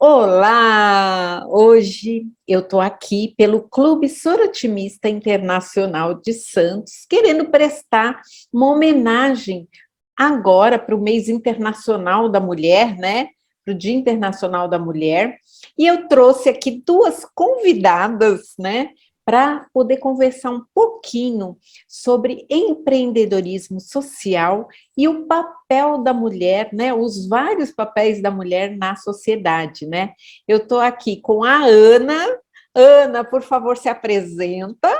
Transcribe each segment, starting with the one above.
Olá! Hoje eu estou aqui pelo Clube Sorotimista Internacional de Santos, querendo prestar uma homenagem agora para o mês internacional da mulher, né? Para o Dia Internacional da Mulher. E eu trouxe aqui duas convidadas, né? Para poder conversar um pouquinho sobre empreendedorismo social e o papel da mulher, né? Os vários papéis da mulher na sociedade, né? Eu estou aqui com a Ana. Ana, por favor, se apresenta.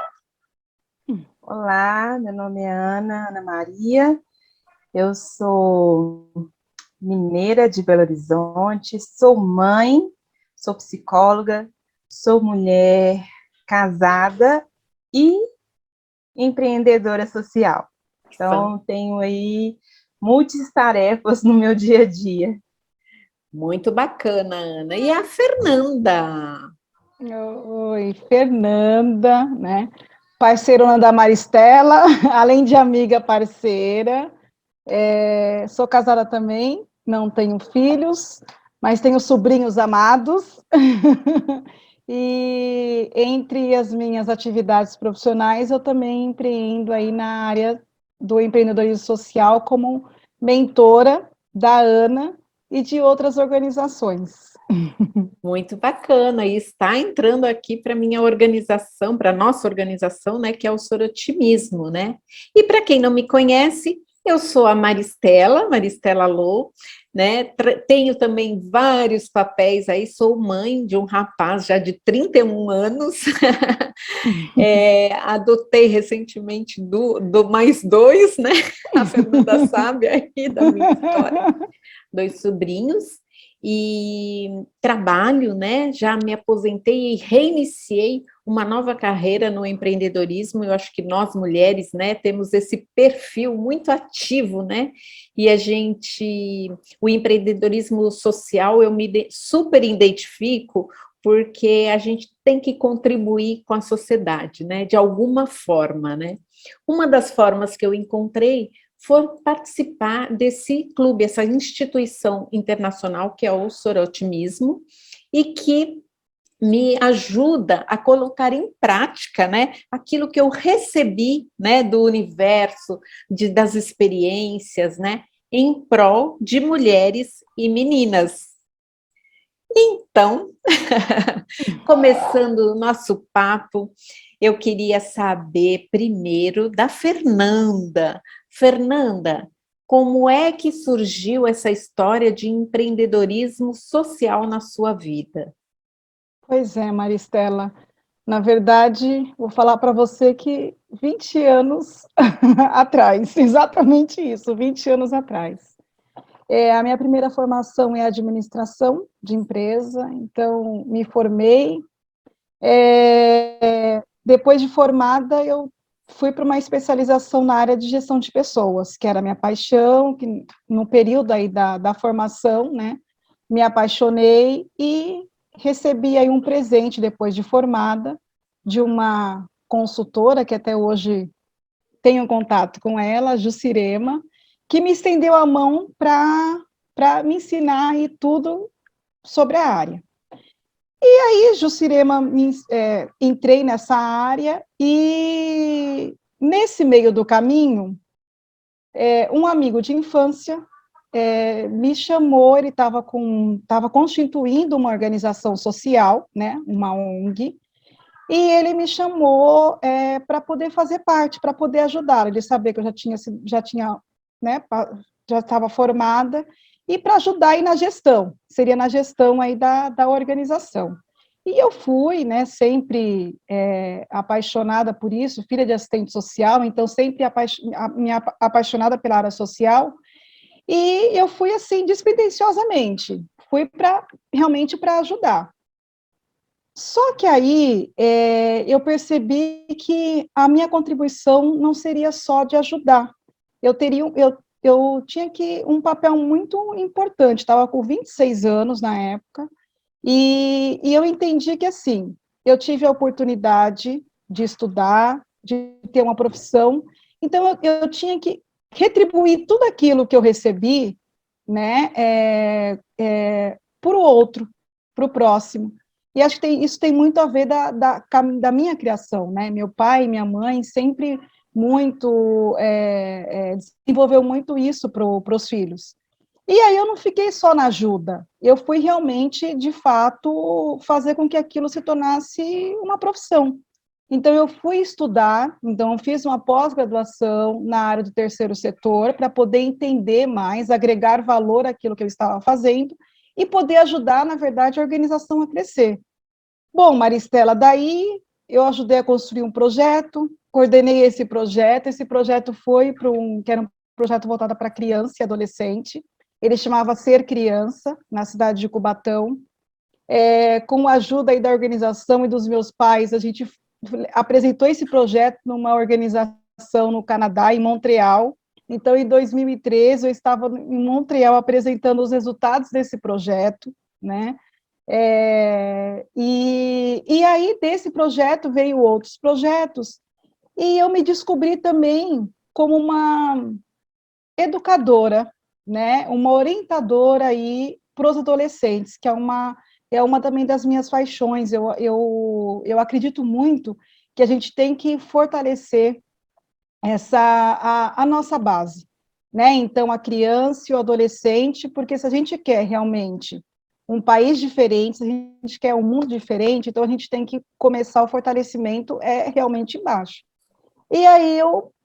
Olá, meu nome é Ana Maria, eu sou mineira de Belo Horizonte, sou mãe, sou psicóloga, sou mulher casada e empreendedora social. Então, tenho aí muitas tarefas no meu dia a dia. Muito bacana, Ana. E a Fernanda? Oi, Fernanda, né? Parceirona da Maristela, além de amiga parceira. Sou casada também, não tenho filhos, mas tenho sobrinhos amados. E entre as minhas atividades profissionais, eu também empreendo aí na área do empreendedorismo social como mentora da Ana e de outras organizações. Muito bacana. E está entrando aqui para minha organização, para nossa organização, né, que é o Sorotimismo, né? E para quem não me conhece, eu sou a Maristela, Maristela Lô, né? Tenho também vários papéis aí, sou mãe de um rapaz já de 31 anos. Adotei recentemente do mais dois, né? A Fernanda sabe aí da minha história, dois sobrinhos, e trabalho, né? Já me aposentei e reiniciei uma nova carreira no empreendedorismo. Eu acho que nós mulheres, né, temos esse perfil muito ativo, né? E o empreendedorismo social, eu me super identifico, porque a gente tem que contribuir com a sociedade, né? De alguma forma, né? Uma das formas que eu encontrei for participar desse clube, essa instituição internacional que é o Sorotimismo, e que me ajuda a colocar em prática, né, aquilo que eu recebi, né, do universo, das experiências, né, em prol de mulheres e meninas. Então, começando o nosso papo, eu queria saber primeiro da Fernanda. Fernanda, como é que surgiu essa história de empreendedorismo social na sua vida? Pois é, Maristela. Na verdade, vou falar para você que 20 anos atrás, exatamente isso, 20 anos atrás. A minha primeira formação é administração de empresa, então me formei. Depois de formada, eu fui para uma especialização na área de gestão de pessoas, que era a minha paixão, que no período aí da formação, né, me apaixonei e recebi aí um presente depois de formada, de uma consultora, que até hoje tenho contato com ela, a Jucirema, que me estendeu a mão para me ensinar aí tudo sobre a área. E aí, Jucirema, entrei nessa área e, nesse meio do caminho, um amigo de infância me chamou, ele estava constituindo uma organização social, né, uma ONG, e ele me chamou para poder fazer parte, para poder ajudar. Ele sabia que eu já tinha, né, já estava formada, e para ajudar aí na gestão, seria na gestão aí da organização. E eu fui, né, sempre apaixonada por isso, filha de assistente social, então sempre apaixonada pela área social, e eu fui assim, despretensiosamente, fui realmente para ajudar. Só que aí eu percebi que a minha contribuição não seria só de ajudar. Eu tinha um papel muito importante, estava com 26 anos na época, e eu entendi que, assim, eu tive a oportunidade de estudar, de ter uma profissão, então eu tinha que retribuir tudo aquilo que eu recebi, né, por outro. para o próximo. E acho que isso tem muito a ver da minha criação, né? Meu pai e minha mãe sempre muito desenvolveu muito isso para os filhos. E aí eu não fiquei só na ajuda, eu fui realmente, de fato, fazer com que aquilo se tornasse uma profissão. Então, eu fui estudar, então, eu fiz uma pós-graduação na área do terceiro setor, para poder entender mais, agregar valor àquilo que eu estava fazendo, e poder ajudar, na verdade, a organização a crescer. Bom, Maristela, daí eu ajudei a construir um projeto, coordenei esse projeto foi que era um projeto voltado para criança e adolescente, ele chamava Ser Criança, na cidade de Cubatão. Com a ajuda aí da organização e dos meus pais, a gente apresentou esse projeto numa organização no Canadá, em Montreal. Então, em 2013, eu estava em Montreal apresentando os resultados desse projeto, né? E aí, desse projeto, veio outros projetos, e eu me descobri também como uma educadora, né? Uma orientadora aí para os adolescentes, que é uma também das minhas paixões. Eu acredito muito que a gente tem que fortalecer a nossa base, né? Então, a criança e o adolescente, porque se a gente quer realmente um país diferente, se a gente quer um mundo diferente, então a gente tem que começar o fortalecimento realmente embaixo. E aí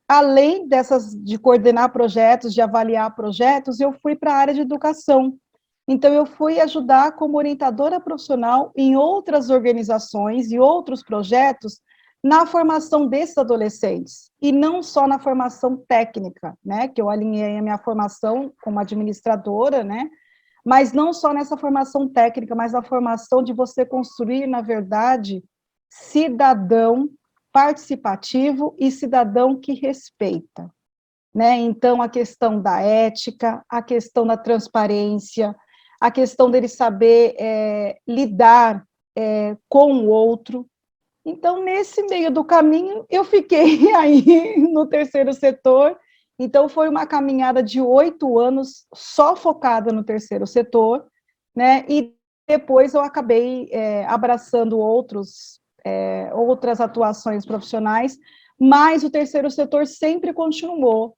além de coordenar projetos, de avaliar projetos, eu fui para a área de educação. Então, eu fui ajudar como orientadora profissional em outras organizações e outros projetos na formação desses adolescentes, e não só na formação técnica, né, que eu alinhei a minha formação como administradora, né, mas não só nessa formação técnica, mas na formação de você construir, na verdade, cidadão participativo e cidadão que respeita, né? Então, a questão da ética, a questão da transparência, a questão dele saber lidar com o outro. Então, nesse meio do caminho, eu fiquei aí no terceiro setor. Então, foi uma caminhada de 8 anos só focada no terceiro setor, né? E depois eu acabei abraçando outras atuações profissionais, mas o terceiro setor sempre continuou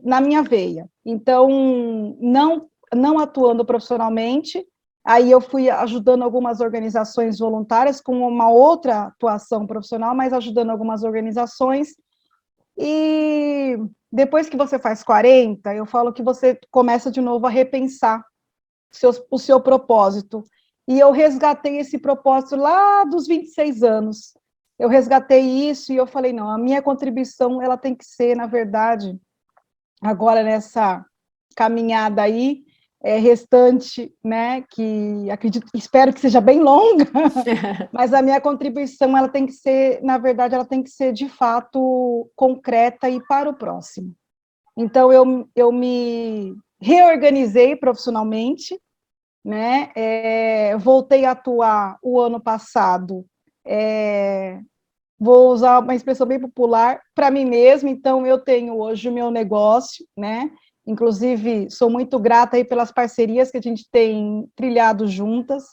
na minha veia. Então, não atuando profissionalmente, aí eu fui ajudando algumas organizações voluntárias com uma outra atuação profissional, mas ajudando algumas organizações. E depois que você faz 40, eu falo que você começa de novo a repensar o seu propósito. E eu resgatei esse propósito lá dos 26 anos. Eu resgatei isso e eu falei, não, a minha contribuição, ela tem que ser, na verdade, agora nessa caminhada aí, restante, né, que espero que seja bem longa, mas a minha contribuição, ela tem que ser, na verdade, ela tem que ser, de fato, concreta e para o próximo. Então, eu me reorganizei profissionalmente, né? Voltei a atuar o ano passado, vou usar uma expressão bem popular, para mim mesma. Então, eu tenho hoje o meu negócio, né? Inclusive, sou muito grata aí pelas parcerias que a gente tem trilhado juntas,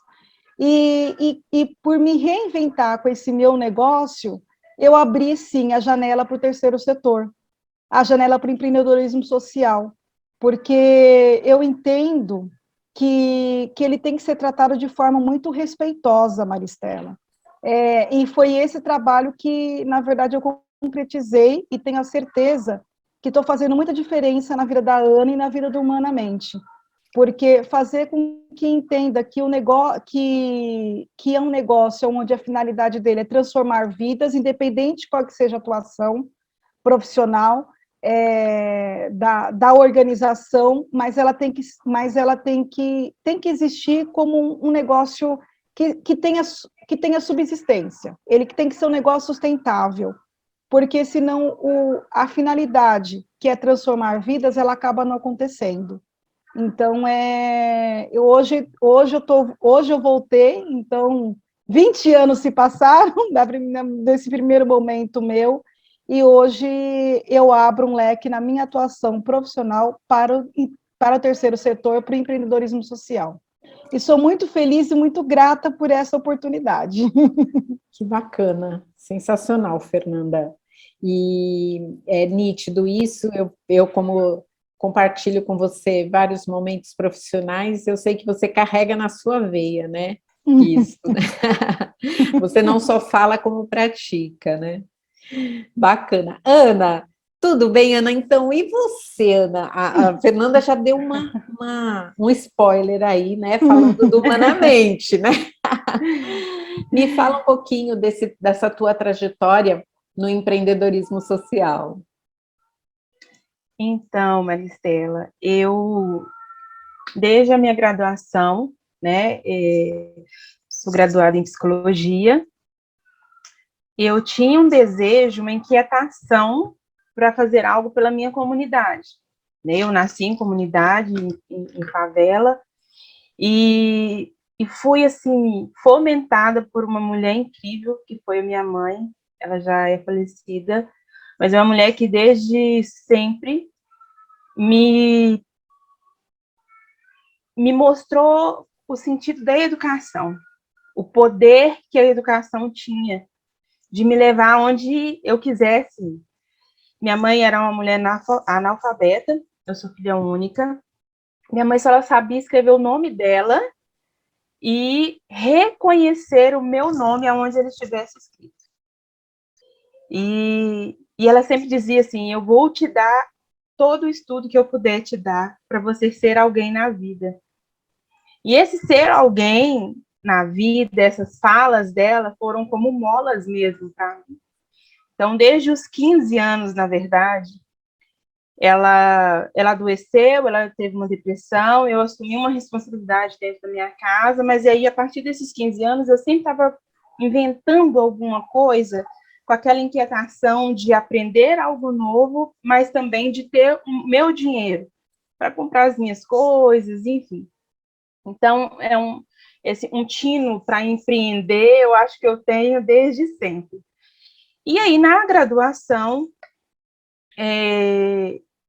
e por me reinventar com esse meu negócio, eu abri, sim, a janela para o terceiro setor, a janela para o empreendedorismo social, porque eu entendo que ele tem que ser tratado de forma muito respeitosa, Maristela. E foi esse trabalho que, na verdade, eu concretizei e tenho a certeza que estou fazendo muita diferença na vida da Ana e na vida do Humanamente, porque fazer com que entenda que o negócio, que é um negócio onde a finalidade dele é transformar vidas, independente de qual que seja a atuação profissional, da organização, mas ela tem que existir como um negócio que tenha subsistência. Ele tem que ser um negócio sustentável, porque senão a finalidade, que é transformar vidas, ela acaba não acontecendo. Então, hoje eu voltei, então 20 anos se passaram desse primeiro momento meu, e hoje eu abro um leque na minha atuação profissional para o terceiro setor, para o empreendedorismo social. E sou muito feliz e muito grata por essa oportunidade. Que bacana, sensacional, Fernanda. E é nítido isso, eu como compartilho com você vários momentos profissionais, eu sei que você carrega na sua veia, né? Isso, né? Você não só fala como pratica, né? Bacana. Ana, tudo bem, Ana? Então, e você, Ana? A Fernanda já deu um spoiler aí, né? Falando do Humanamente, né? Me fala um pouquinho dessa tua trajetória no empreendedorismo social. Então, Maristela, desde a minha graduação, né, sou graduada em psicologia, eu tinha um desejo, uma inquietação para fazer algo pela minha comunidade. Né? Eu nasci em comunidade, em favela, e fui, assim, fomentada por uma mulher incrível, que foi a minha mãe. Ela já é falecida, mas é uma mulher que desde sempre me mostrou o sentido da educação, o poder que a educação tinha de me levar onde eu quisesse. Minha mãe era uma mulher analfabeta, eu sou filha única. Minha mãe só sabia escrever o nome dela e reconhecer o meu nome aonde ele estivesse escrito. E ela sempre dizia assim, eu vou te dar todo o estudo que eu puder te dar para você ser alguém na vida. E esse ser alguém na vida, essas falas dela foram como molas mesmo para mim. Então, desde os 15 anos, na verdade, ela adoeceu, ela teve uma depressão, eu assumi uma responsabilidade dentro da minha casa, mas aí, a partir desses 15 anos, eu sempre estava inventando alguma coisa com aquela inquietação de aprender algo novo, mas também de ter o meu dinheiro para comprar as minhas coisas, enfim. Então, um tino para empreender, eu acho que eu tenho desde sempre. E aí, na graduação,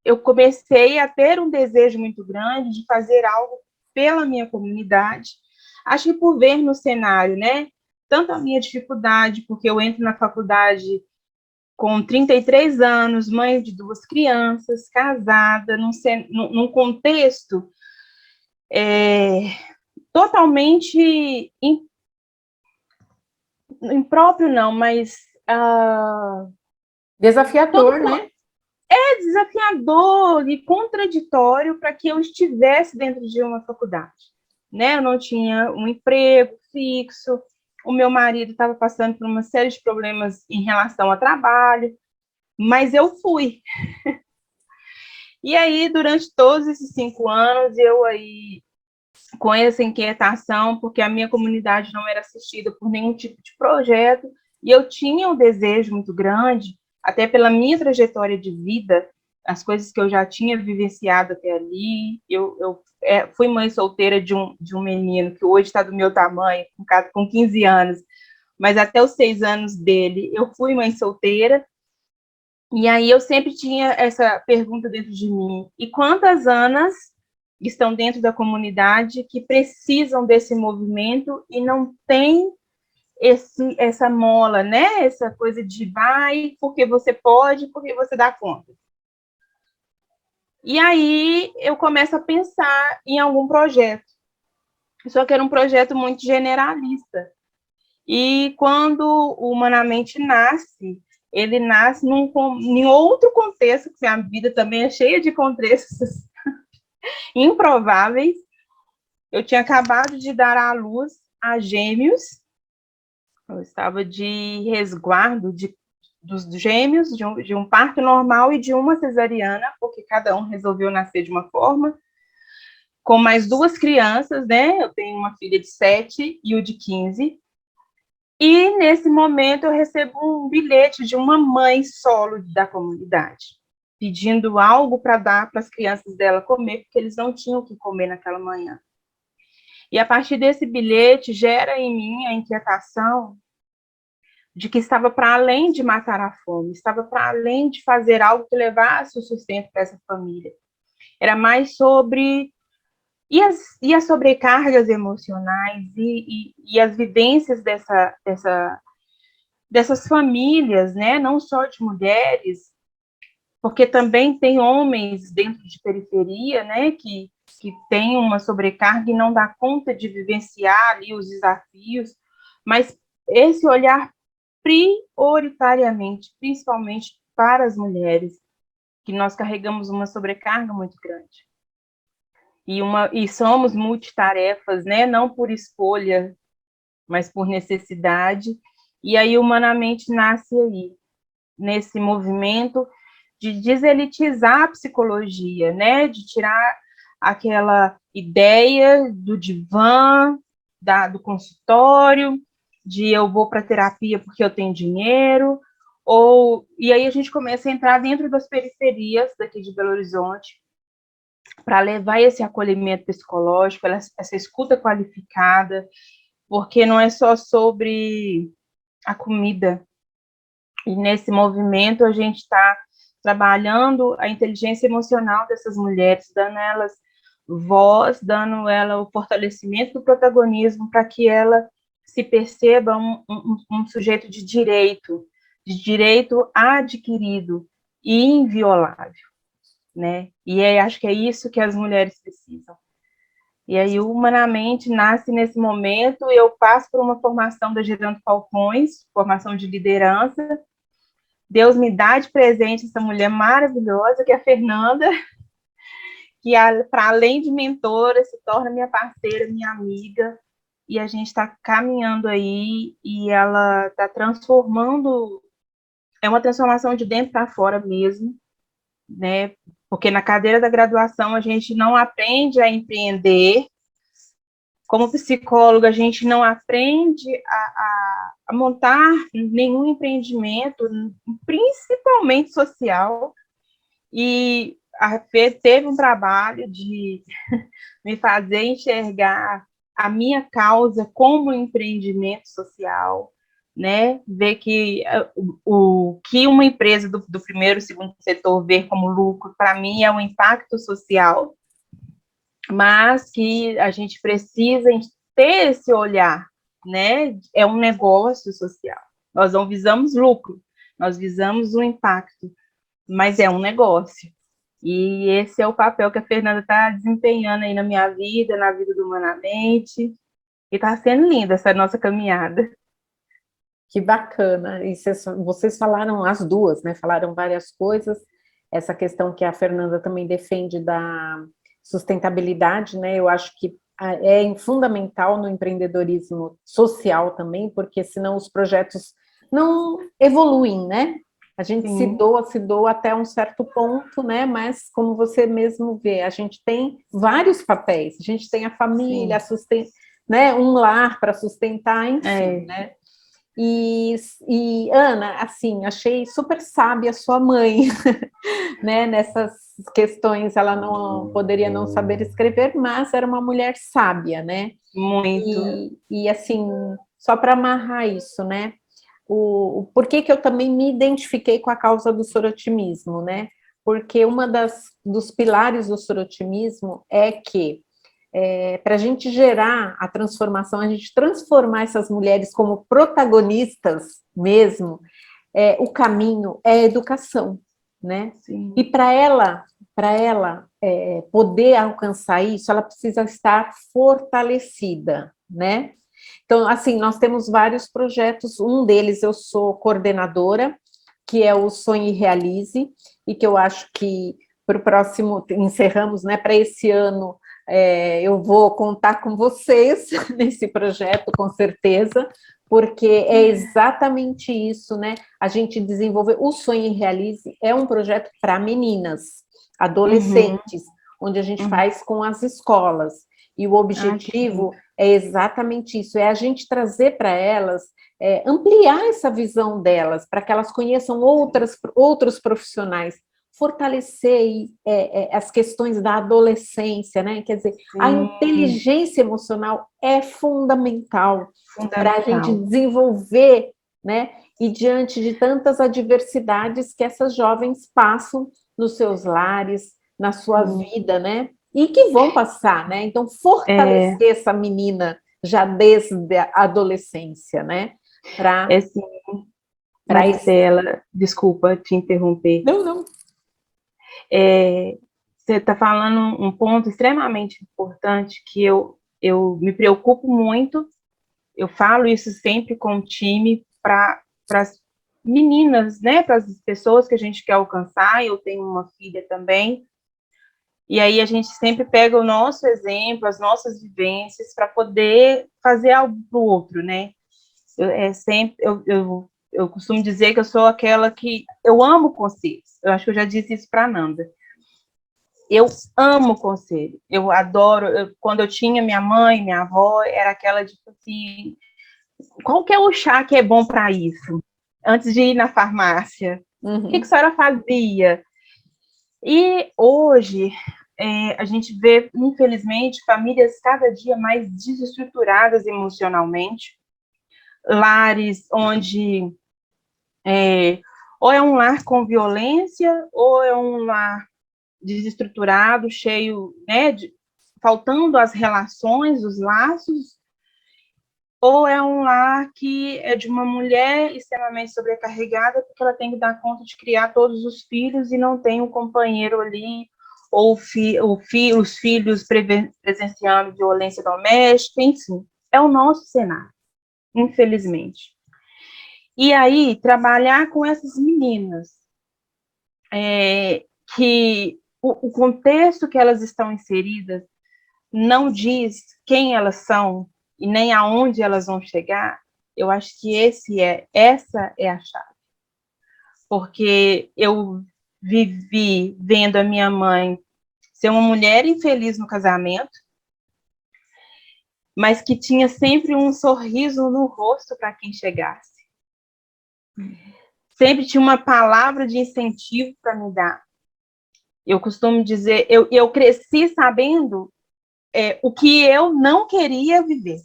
eu comecei a ter um desejo muito grande de fazer algo pela minha comunidade. Acho que por ver no cenário, né? Tanto a minha dificuldade, porque eu entro na faculdade com 33 anos, mãe de 2 crianças, casada, num contexto totalmente impróprio, não, mas Desafiador, né? desafiador e contraditório para que eu estivesse dentro de uma faculdade. Né? Eu não tinha um emprego fixo, o meu marido estava passando por uma série de problemas em relação ao trabalho, mas eu fui. E aí, durante todos esses 5 anos, eu aí com essa inquietação, porque a minha comunidade não era assistida por nenhum tipo de projeto, e eu tinha um desejo muito grande, até pela minha trajetória de vida, as coisas que eu já tinha vivenciado até ali. Eu fui mãe solteira de um menino que hoje está do meu tamanho, com 15 anos, mas até os 6 anos dele, eu fui mãe solteira, e aí eu sempre tinha essa pergunta dentro de mim, e quantas Anas estão dentro da comunidade que precisam desse movimento e não tem essa mola, né? Essa coisa de vai porque você pode, porque você dá conta. E aí eu começo a pensar em algum projeto. Só que era um projeto muito generalista. E quando o Humanamente nasce, ele nasce em outro contexto, que a vida também é cheia de contextos improváveis. Eu tinha acabado de dar à luz a gêmeos, eu estava de resguardo dos gêmeos, de um parto normal e de uma cesariana, porque cada um resolveu nascer de uma forma, com mais 2 crianças, né? Eu tenho uma filha de 7 e o de 15. E, nesse momento, eu recebo um bilhete de uma mãe solo da comunidade, pedindo algo para dar para as crianças dela comer, porque eles não tinham o que comer naquela manhã. E, a partir desse bilhete, gera em mim a inquietação de que estava para além de matar a fome, estava para além de fazer algo que levasse o sustento para essa família. Era mais sobre E as sobrecargas emocionais e as vivências dessas famílias, né? Não só de mulheres, porque também tem homens dentro de periferia, né? Que tem uma sobrecarga e não dá conta de vivenciar ali os desafios, mas esse olhar prioritariamente, principalmente para as mulheres, que nós carregamos uma sobrecarga muito grande. E somos multitarefas, né? Não por escolha, mas por necessidade. E aí, humanamente, nasce aí, nesse movimento de deselitizar a psicologia, né? De tirar aquela ideia do divã, do consultório, de eu vou para terapia porque eu tenho dinheiro, e aí a gente começa a entrar dentro das periferias daqui de Belo Horizonte, para levar esse acolhimento psicológico, essa escuta qualificada, porque não é só sobre a comida. E nesse movimento a gente está trabalhando a inteligência emocional dessas mulheres, dando elas voz, dando ela o fortalecimento do protagonismo para que ela se perceba um sujeito de direito adquirido e inviolável, né? E acho que é isso que as mulheres precisam. E aí, humanamente, nasce nesse momento, eu passo por uma formação da Gerando Falcões, formação de liderança. Deus me dá de presente essa mulher maravilhosa, que é a Fernanda, que, para além de mentora, se torna minha parceira, minha amiga, e a gente está caminhando aí, e ela está transformando, é uma transformação de dentro para fora mesmo, né? Porque na cadeira da graduação a gente não aprende a empreender, como psicóloga a gente não aprende a montar nenhum empreendimento, principalmente social, e a Fê teve um trabalho de me fazer enxergar a minha causa como empreendimento social, né? Ver que o que uma empresa do primeiro e segundo setor vê como lucro, para mim, é um impacto social, mas que a gente precisa ter esse olhar, né? É um negócio social. Nós não visamos lucro, nós visamos um impacto, mas é um negócio. E esse é o papel que a Fernanda está desempenhando aí na minha vida, na vida do Humanamente, e está sendo linda essa nossa caminhada. Que bacana. E vocês falaram as duas, né? Falaram várias coisas. Essa questão que a Fernanda também defende da sustentabilidade, né? Eu acho que é fundamental no empreendedorismo social também, porque senão os projetos não evoluem, né? A gente Sim. se doa até um certo ponto, né? Mas como você mesmo vê, a gente tem vários papéis. A gente tem a família, né? Um lar para sustentar, enfim, né? E Ana, assim, achei super sábia sua mãe, né? Nessas questões, ela não poderia não saber escrever, mas era uma mulher sábia, né? Muito. E assim, só para amarrar isso, né? Por que que eu também me identifiquei com a causa do sorotimismo, né? Porque dos pilares do sorotimismo é que para a gente gerar a transformação, a gente transformar essas mulheres como protagonistas mesmo, o caminho é a educação, né? Sim. E para ela poder alcançar isso, ela precisa estar fortalecida, né? Então, assim, nós temos vários projetos, um deles eu sou coordenadora, que é o Sonhe e Realize, e que eu acho que para o próximo, encerramos, né, para esse ano, eu vou contar com vocês nesse projeto, com certeza, porque é exatamente isso, né? A gente desenvolver o Sonhe e Realize é um projeto para meninas, adolescentes, onde a gente faz com as escolas. E o objetivo é exatamente isso, é a gente trazer para elas, ampliar essa visão delas, para que elas conheçam outros profissionais, fortalecer as questões da adolescência, né? Quer dizer, a inteligência emocional é fundamental para a gente desenvolver, né? E diante de tantas adversidades que essas jovens passam nos seus lares, na sua vida, né? e que vão passar, né? Então, fortalecer essa menina já desde a adolescência, né? Sim, Marcela, desculpa te interromper. Não. Você está falando um ponto extremamente importante que eu me preocupo muito. Eu falo isso sempre com o time para as meninas, né? Para as pessoas que a gente quer alcançar. Eu tenho uma filha também. E aí a gente sempre pega o nosso exemplo, as nossas vivências, para poder fazer algo para o outro, né? Eu costumo dizer que eu sou aquela que... Eu amo conselhos. Eu acho que eu já disse isso para a Nanda. Eu amo conselho. Eu adoro... quando eu tinha minha mãe, minha avó, era aquela, tipo assim... Qual que é o chá que é bom para isso? Antes de ir na farmácia. O que a senhora fazia? E hoje... a gente vê, infelizmente, famílias cada dia mais desestruturadas emocionalmente, lares onde ou é um lar com violência, ou é um lar desestruturado, cheio, né, faltando as relações, os laços, ou é um lar que é de uma mulher extremamente sobrecarregada, porque ela tem que dar conta de criar todos os filhos e não tem um companheiro ali, ou os filhos presenciando violência doméstica, enfim, é o nosso cenário, infelizmente. E aí, trabalhar com essas meninas, que o contexto que elas estão inseridas não diz quem elas são e nem aonde elas vão chegar, eu acho que essa é a chave. Porque eu vivi vendo a minha mãe ser uma mulher infeliz no casamento, mas que tinha sempre um sorriso no rosto para quem chegasse. Sempre tinha uma palavra de incentivo para me dar. Eu costumo dizer, eu cresci sabendo o que eu não queria viver.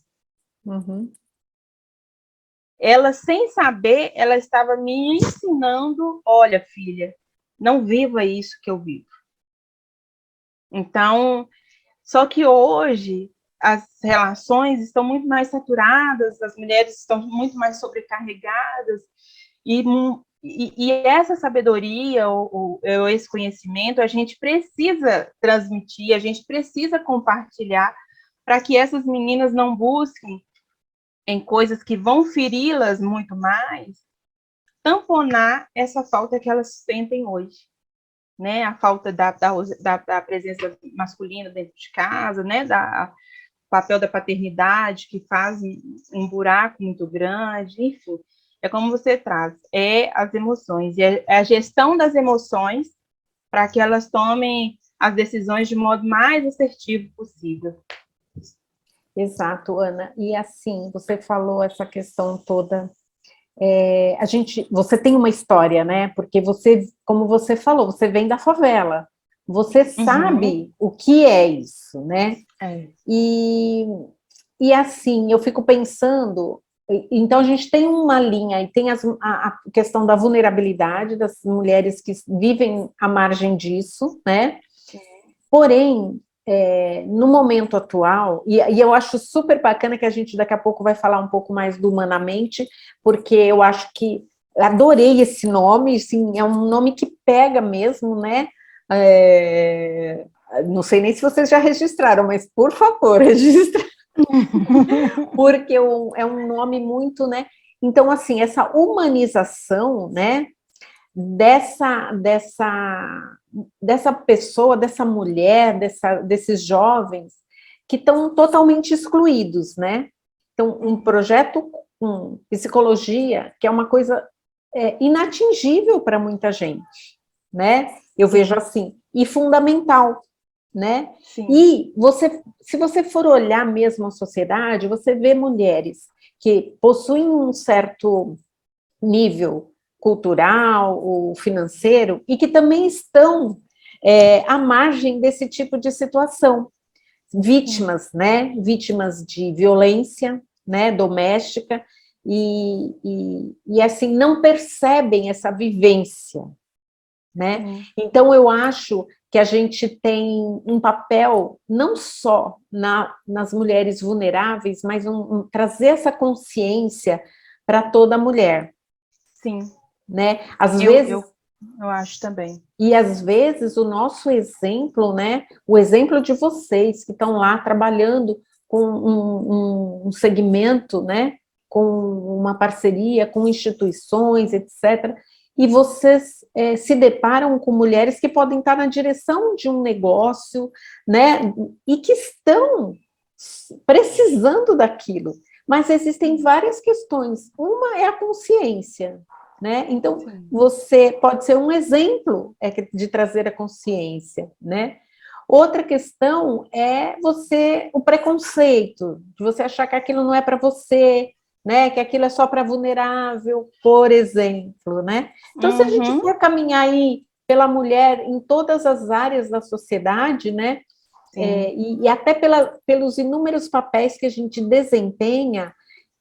Ela, sem saber, ela estava me ensinando, olha, filha, não viva isso que eu vivo. Então, só que hoje as relações estão muito mais saturadas, as mulheres estão muito mais sobrecarregadas, e essa sabedoria, ou esse conhecimento, a gente precisa transmitir, a gente precisa compartilhar, para que essas meninas não busquem em coisas que vão feri-las muito mais, tamponar essa falta que elas sentem hoje, né? A falta da presença masculina dentro de casa, né? O papel da paternidade, que faz um buraco muito grande, enfim. É como você traz, as emoções, e é a gestão das emoções para que elas tomem as decisões de modo mais assertivo possível. Exato, Ana. E assim, você falou essa questão toda. Você tem uma história, né? Porque você, como você falou, você vem da favela. Você sabe o que é isso, né? E assim, eu fico pensando. Então, a gente tem uma linha, e tem a questão da vulnerabilidade das mulheres que vivem à margem disso, né? Porém, no momento atual, e eu acho super bacana que a gente daqui a pouco vai falar um pouco mais do Humanamente, porque eu acho que adorei esse nome, assim, é um nome que pega mesmo, né? Não sei nem se vocês já registraram, mas por favor, registre. Porque é um nome muito, né? Então, assim, essa humanização, né? Dessa pessoa, dessa mulher, desses jovens que estão totalmente excluídos, né? Então, um projeto com psicologia, que é uma coisa inatingível para muita gente, né? Eu vejo assim, e fundamental, né? Sim. E se você for olhar mesmo a sociedade, você vê mulheres que possuem um certo nível cultural ou financeiro, e que também estão à margem desse tipo de situação. Vítimas, né? Vítimas de violência, né? Doméstica, e assim, não percebem essa vivência, né? Então, eu acho que a gente tem um papel não só nas mulheres vulneráveis, mas trazer essa consciência para toda mulher. Sim. Né? Às vezes... Eu acho também. E às vezes o nosso exemplo, né? O exemplo de vocês que estão lá trabalhando com um segmento, né? Com uma parceria com instituições, etc. E vocês se deparam com mulheres que podem estar na direção de um negócio, né? E que estão precisando daquilo. Mas existem várias questões. Uma é a consciência, né? Então, sim, você pode ser um exemplo de trazer a consciência, né? Outra questão é o preconceito, de você achar que aquilo não é para você, né? Que aquilo é só para vulnerável, por exemplo, né? Então, se a gente for caminhar aí pela mulher em todas as áreas da sociedade, né? E até pelos inúmeros papéis que a gente desempenha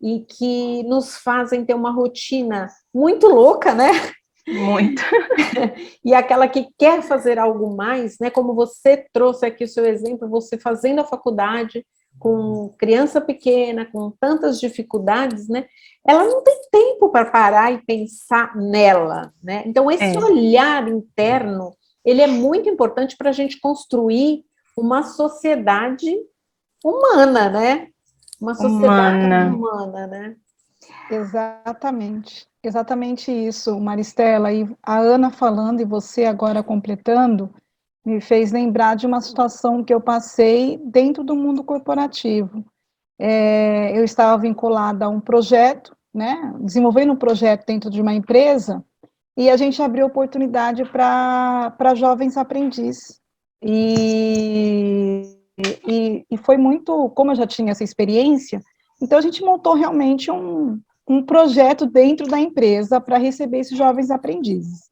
e que nos fazem ter uma rotina muito louca, né? Muito. E aquela que quer fazer algo mais, né? Como você trouxe aqui o seu exemplo, você fazendo a faculdade com criança pequena, com tantas dificuldades, né? Ela não tem tempo para parar e pensar nela, né? Então, esse olhar interno, ele é muito importante para a gente construir uma sociedade humana, né? Uma sociedade humana, né? Exatamente isso, Maristela. E a Ana falando e você agora completando, me fez lembrar de uma situação que eu passei dentro do mundo corporativo. Eu estava vinculada a um projeto, né? Desenvolvendo um projeto dentro de uma empresa, e a gente abriu oportunidade para jovens aprendizes. E foi muito, como eu já tinha essa experiência, então a gente montou realmente um projeto dentro da empresa para receber esses jovens aprendizes.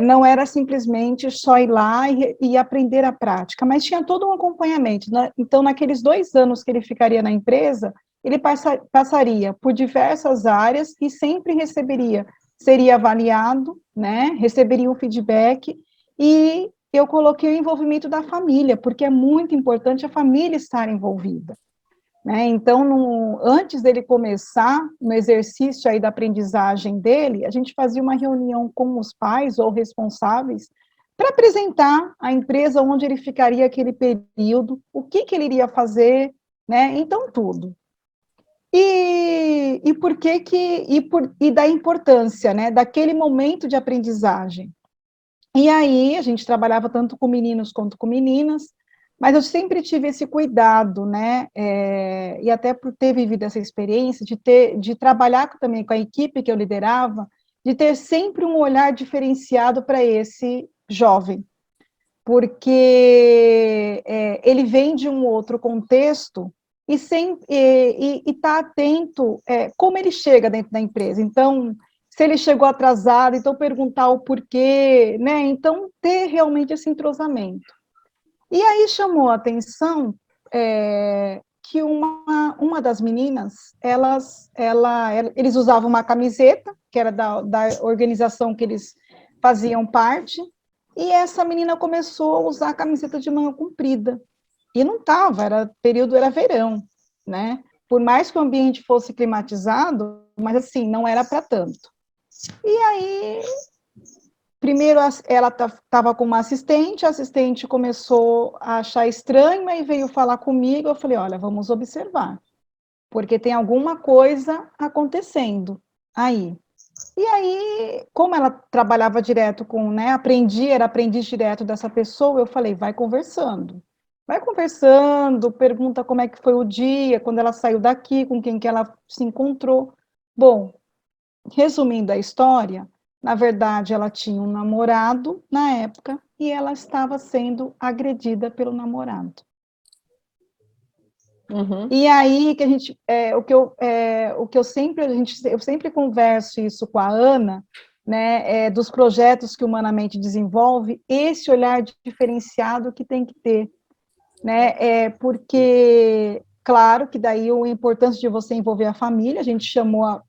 Não era simplesmente só ir lá e aprender a prática, mas tinha todo um acompanhamento, né? Então, naqueles 2 anos que ele ficaria na empresa, ele passaria por diversas áreas e sempre seria avaliado, né? Receberia um feedback, e eu coloquei o envolvimento da família, porque é muito importante a família estar envolvida, né? Então, antes dele começar no exercício aí da aprendizagem dele, a gente fazia uma reunião com os pais ou responsáveis para apresentar a empresa onde ele ficaria aquele período, o que ele iria fazer, né? Então, tudo. E por que e da importância, né, daquele momento de aprendizagem. E aí, a gente trabalhava tanto com meninos quanto com meninas, mas eu sempre tive esse cuidado, né, e até por ter vivido essa experiência, de trabalhar também com a equipe que eu liderava, de ter sempre um olhar diferenciado para esse jovem, porque ele vem de um outro contexto e está atento como ele chega dentro da empresa. Então, se ele chegou atrasado, então perguntar o porquê, né? Então, ter realmente esse entrosamento. E aí chamou a atenção que uma das meninas, eles usavam uma camiseta, que era da organização que eles faziam parte, e essa menina começou a usar a camiseta de manga comprida. E não estava, período era verão, né? Por mais que o ambiente fosse climatizado, mas assim, não era para tanto. E aí, primeiro ela estava com uma assistente, a assistente começou a achar estranho e veio falar comigo, eu falei, olha, vamos observar, porque tem alguma coisa acontecendo aí. E aí, como ela trabalhava direto com, né, era aprendiz direto dessa pessoa, eu falei, vai conversando, pergunta como é que foi o dia, quando ela saiu daqui, com quem que ela se encontrou. Bom, resumindo a história, na verdade, ela tinha um namorado na época e ela estava sendo agredida pelo namorado. Uhum. E aí que a gente, eu sempre converso isso com a Ana, né, dos projetos que o Humanamente desenvolve, esse olhar diferenciado que tem que ter, né, porque, claro, que daí a importância de você envolver a família, a gente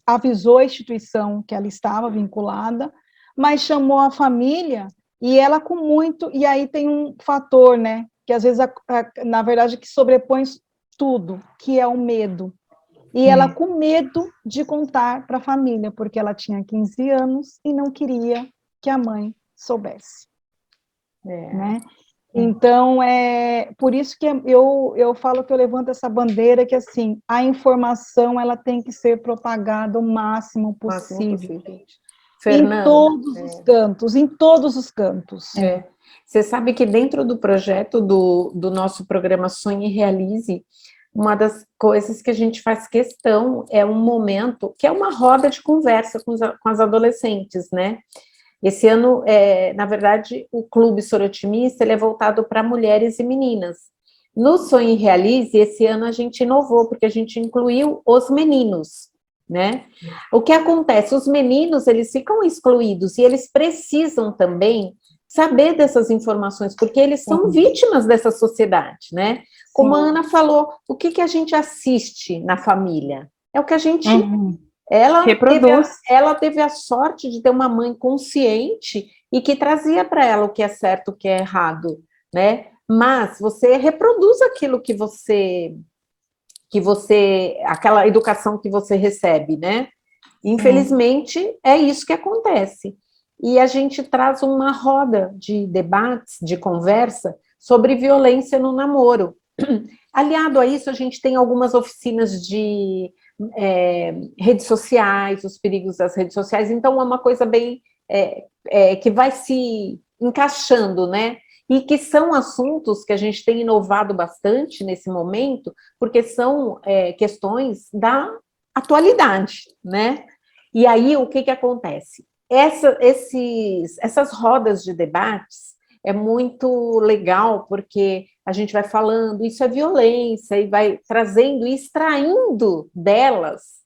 avisou a instituição que ela estava vinculada, mas chamou a família E ela com muito, e aí tem um fator, né, que às vezes, na verdade, que sobrepõe tudo, que é o medo. E ela com medo de contar para a família, porque ela tinha 15 anos e não queria que a mãe soubesse, né? Então, por isso que eu falo que eu levanto essa bandeira que, assim, a informação, ela tem que ser propagada o máximo possível. Fernanda, em todos os cantos, em todos os cantos. Você sabe que dentro do projeto do nosso programa Sonhe e Realize, uma das coisas que a gente faz questão é um momento, que é uma roda de conversa com as adolescentes, né? Esse ano, na verdade, o Clube Sorotimista, ele é voltado para mulheres e meninas. No Sonhe e Realize, esse ano a gente inovou, porque a gente incluiu os meninos, né? O que acontece? Os meninos, eles ficam excluídos e eles precisam também saber dessas informações, porque eles são vítimas dessa sociedade, né? Como a Ana falou, o que a gente assiste na família? É o que a gente... Ela teve a sorte de ter uma mãe consciente e que trazia para ela o que é certo, o que é errado, né? Mas você reproduz aquilo que você, aquela educação que você recebe, né? Infelizmente, é isso que acontece. E a gente traz uma roda de debates, de conversa, sobre violência no namoro. Aliado a isso, a gente tem algumas oficinas de redes sociais, os perigos das redes sociais, então é uma coisa bem que vai se encaixando, né? E que são assuntos que a gente tem inovado bastante nesse momento, porque são questões da atualidade, né? E aí, o que acontece? Essas rodas de debates é muito legal, porque a gente vai falando, isso é violência, e vai trazendo e extraindo delas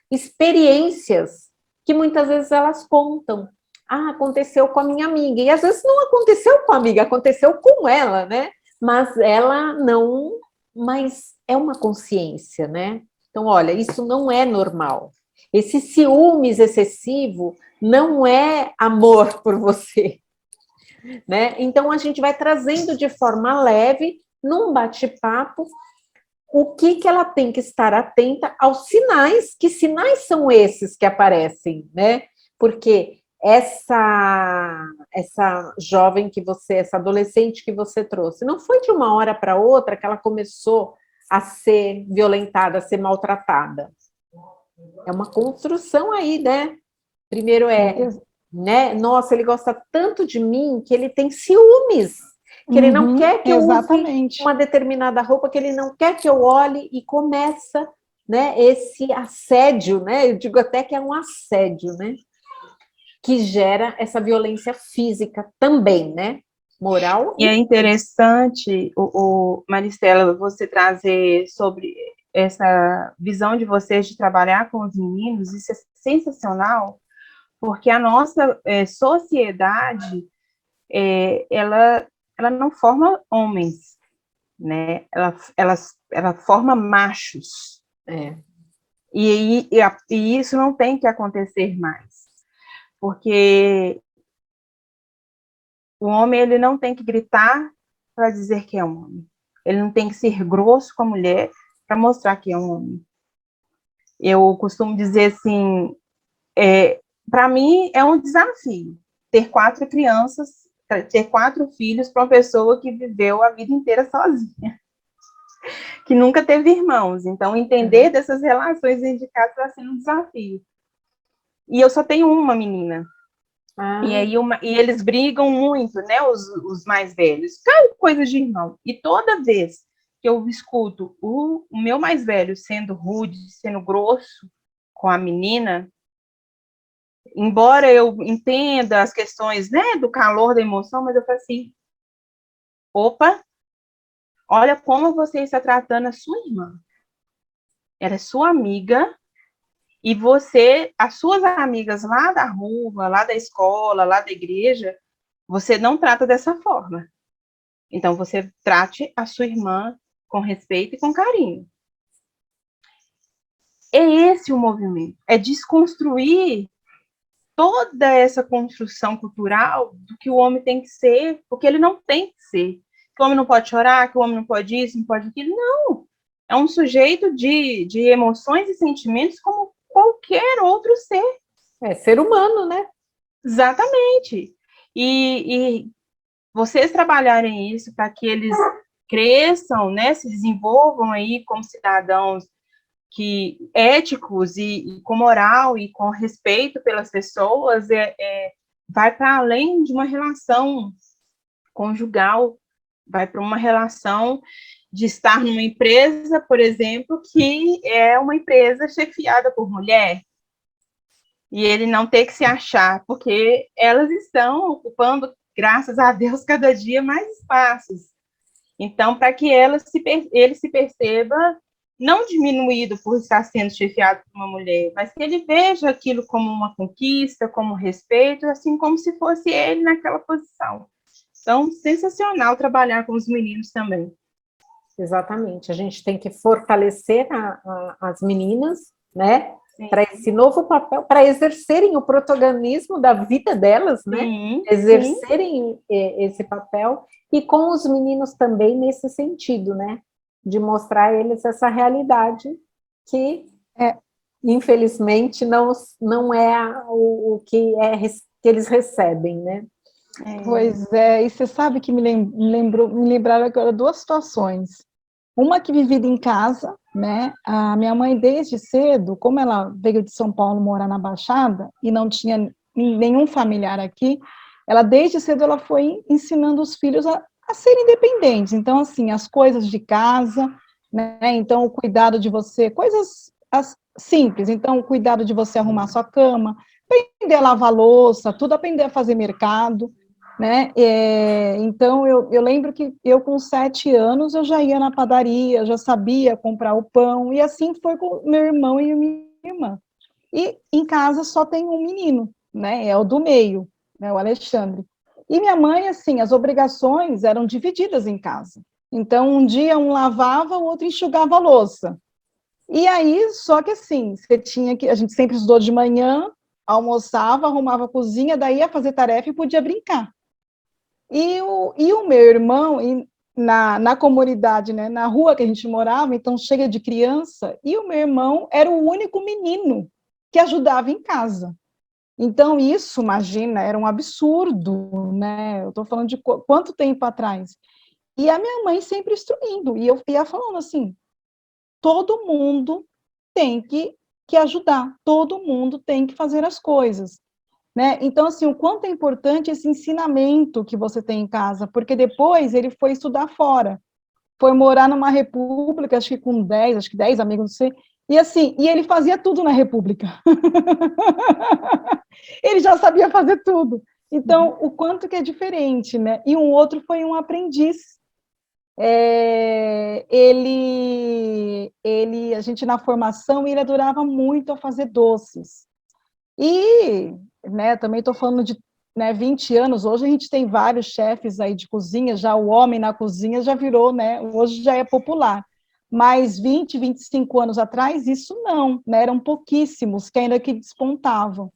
experiências que muitas vezes elas contam. Ah, aconteceu com a minha amiga, e às vezes não aconteceu com a amiga, aconteceu com ela, né? Mas ela não, mas é uma consciência, né? Então, olha, isso não é normal. Esse ciúmes excessivo não é amor por você, né? Então, a gente vai trazendo de forma leve, num bate-papo, o que ela tem que estar atenta aos sinais, que sinais são esses que aparecem, né? Porque essa jovem que você, essa adolescente que você trouxe, não foi de uma hora para outra que ela começou a ser violentada, a ser maltratada. É uma construção aí, né? Primeiro né? Nossa, ele gosta tanto de mim que ele tem ciúmes, que ele não quer que eu use uma determinada roupa, que ele não quer que eu olhe, e começa, né, esse assédio, né? Eu digo até que é um assédio, né? Que gera essa violência física também, né? Moral. E é interessante, Maristela, você trazer sobre essa visão de vocês de trabalhar com os meninos, isso é sensacional, porque a nossa sociedade, ela não forma homens, né? Ela forma machos. E isso não tem que acontecer mais, porque o homem, ele não tem que gritar para dizer que é um homem. Ele não tem que ser grosso com a mulher para mostrar que é um homem. Eu costumo dizer assim, para mim é um desafio ter 4 crianças, ter 4 filhos para uma pessoa que viveu a vida inteira sozinha, que nunca teve irmãos. Então, entender dessas relações dentro de casa está sendo um desafio. E eu só tenho uma menina. E aí e eles brigam muito, né, os mais velhos, coisa de irmão. E toda vez que eu escuto o meu mais velho sendo rude, sendo grosso com a menina, embora eu entenda as questões, né, do calor da emoção, mas eu falo assim, opa, olha como você está tratando a sua irmã. Ela é sua amiga, e você, as suas amigas lá da rua, lá da escola, lá da igreja, você não trata dessa forma. Então, você trate a sua irmã com respeito e com carinho. É esse o movimento, é desconstruir toda essa construção cultural do que o homem tem que ser, porque ele não tem que ser. Que o homem não pode chorar, que o homem não pode isso, não pode aquilo. Não. É um sujeito de emoções e sentimentos como qualquer outro ser. É ser humano, né? Exatamente. E vocês trabalharem isso para que eles cresçam, né, se desenvolvam aí como cidadãos éticos e com moral e com respeito pelas pessoas, vai para além de uma relação conjugal, vai para uma relação de estar numa empresa, por exemplo, que é uma empresa chefiada por mulher, e ele não ter que se achar, porque elas estão ocupando, graças a Deus, cada dia mais espaços. Então, para que ele se perceba não diminuído por estar sendo chefiado por uma mulher, mas que ele veja aquilo como uma conquista, como respeito, assim como se fosse ele naquela posição. Então, sensacional trabalhar com os meninos também. Exatamente, a gente tem que fortalecer as meninas, né, para esse novo papel, para exercerem o protagonismo da vida delas, né, exercerem esse papel, e com os meninos também nesse sentido, né, de mostrar a eles essa realidade que, infelizmente, não é o que eles recebem, né. Pois é, e você sabe que me lembraram agora duas situações. Uma que vivida em casa, né? A minha mãe, desde cedo, como ela veio de São Paulo morar na Baixada e não tinha nenhum familiar aqui, ela desde cedo ela foi ensinando os filhos a serem independentes. Então, assim, as coisas de casa, né? Então, o cuidado de você, coisas simples. Então, o cuidado de você arrumar sua cama, aprender a lavar louça, tudo, aprender a fazer mercado, né? Então, eu lembro que eu, com 7 anos, eu já ia na padaria, já sabia comprar o pão, e assim foi com meu irmão e minha irmã. E em casa só tem um menino, né? É o do meio, né? O Alexandre. E minha mãe, assim, as obrigações eram divididas em casa. Então, um dia um lavava, o outro enxugava a louça. E aí, só que assim, a gente sempre estudou de manhã, almoçava, arrumava a cozinha, daí ia fazer tarefa e podia brincar. E o meu irmão, na comunidade, né, na rua que a gente morava, então cheia de criança, e o meu irmão era o único menino que ajudava em casa. Então, isso, imagina, era um absurdo, né? Eu estou falando de quanto tempo atrás. E a minha mãe sempre instruindo, e eu ia falando assim, todo mundo tem que ajudar, todo mundo tem que fazer as coisas. Né? Então, assim, o quanto é importante esse ensinamento que você tem em casa, porque depois ele foi estudar fora, foi morar numa república, acho que com 10 amigos, não sei, e assim, e ele fazia tudo na república. Ele já sabia fazer tudo. Então, o quanto que é diferente, né? E um outro foi um aprendiz. A gente na formação, ele adorava muito a fazer doces. E, né, também estou falando de, né, 20 anos, hoje a gente tem vários chefes aí de cozinha, já o homem na cozinha já virou, né, hoje já é popular. Mas 25 anos atrás, isso não, né, eram pouquíssimos que ainda que despontavam.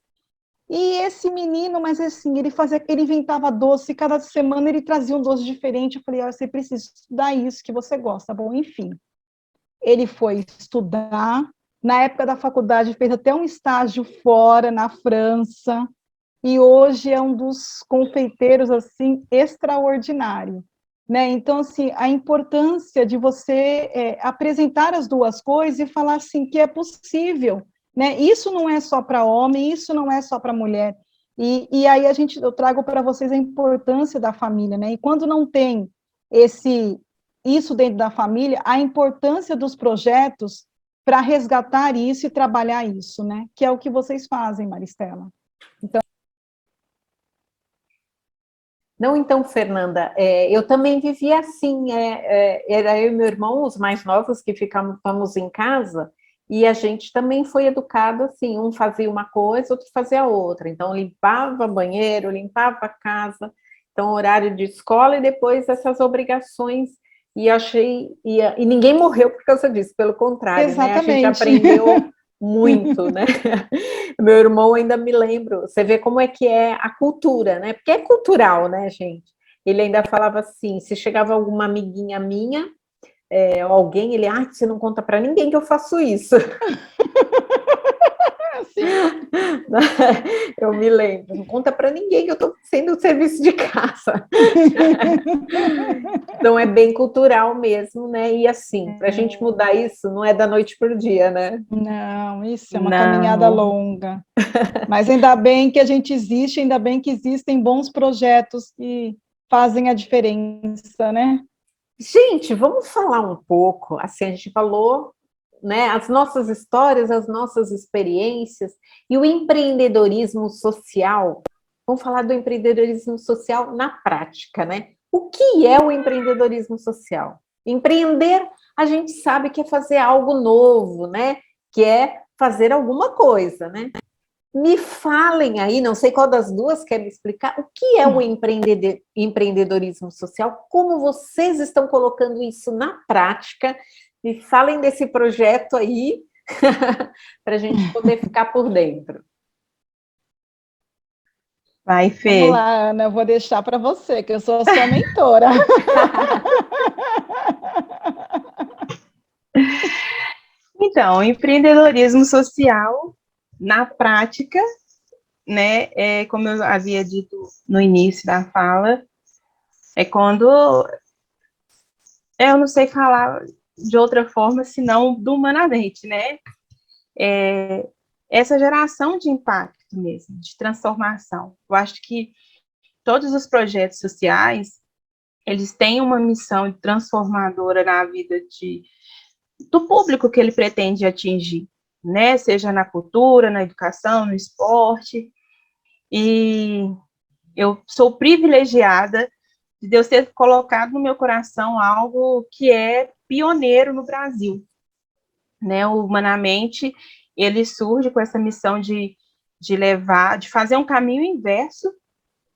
E esse menino, mas assim, ele inventava doce, cada semana ele trazia um doce diferente. Eu falei, você precisa estudar isso que você gosta. Bom, enfim, ele foi estudar. Na época da faculdade, fez até um estágio fora, na França, e hoje é um dos confeiteiros, assim, extraordinário. Né? Então, assim, a importância de você apresentar as duas coisas e falar, assim, que é possível, né? Isso não é só para homem, isso não é só para mulher. E aí eu trago para vocês a importância da família, né? E quando não tem isso dentro da família, a importância dos projetos para resgatar isso e trabalhar isso, né? Que é o que vocês fazem, Maristela. Então, Fernanda, eu também vivia assim, era eu e meu irmão, os mais novos, que ficávamos em casa, e a gente também foi educado assim, um fazia uma coisa, outro fazia outra, então limpava banheiro, limpava a casa, então horário de escola e depois essas obrigações, e ninguém morreu por causa disso, pelo contrário, né? A gente Exatamente. aprendeu muito, né? Meu irmão ainda me lembra, você vê como é que é a cultura, né? Porque é cultural, né, gente? Ele ainda falava assim, se chegava alguma amiguinha minha, ou alguém, ele, você não conta para ninguém que eu faço isso. Sim. Eu me lembro, não conta para ninguém que eu estou fazendo o serviço de casa. Então é bem cultural mesmo, né? E assim, para a gente mudar isso, não é da noite para o dia, né? Não, isso é uma caminhada Não. longa. Mas ainda bem que a gente existe, ainda bem que existem bons projetos que fazem a diferença, né? Gente, vamos falar um pouco, assim, a gente falou, né, as nossas histórias, as nossas experiências e o empreendedorismo social. Vamos falar do empreendedorismo social na prática, né? O que é o empreendedorismo social? Empreender, a gente sabe que é fazer algo novo, né? Que é fazer alguma coisa, né? Me falem aí, não sei qual das duas quer me explicar, o que é o empreendedorismo social, como vocês estão colocando isso na prática, me falem desse projeto aí, para a gente poder ficar por dentro. Vai, Vamos Fê. lá, Ana, eu vou deixar para você, que eu sou a sua mentora. Então, empreendedorismo social, na prática, né, como eu havia dito no início da fala, é quando eu não sei falar de outra forma, senão do humanamente, né? Essa geração de impacto mesmo, de transformação. Eu acho que todos os projetos sociais, eles têm uma missão transformadora na vida do público que ele pretende atingir, né? Seja na cultura, na educação, no esporte. E eu sou privilegiada de Deus ter colocado no meu coração algo que é pioneiro no Brasil, né? O Humanamente, ele surge com essa missão de levar, de fazer um caminho inverso,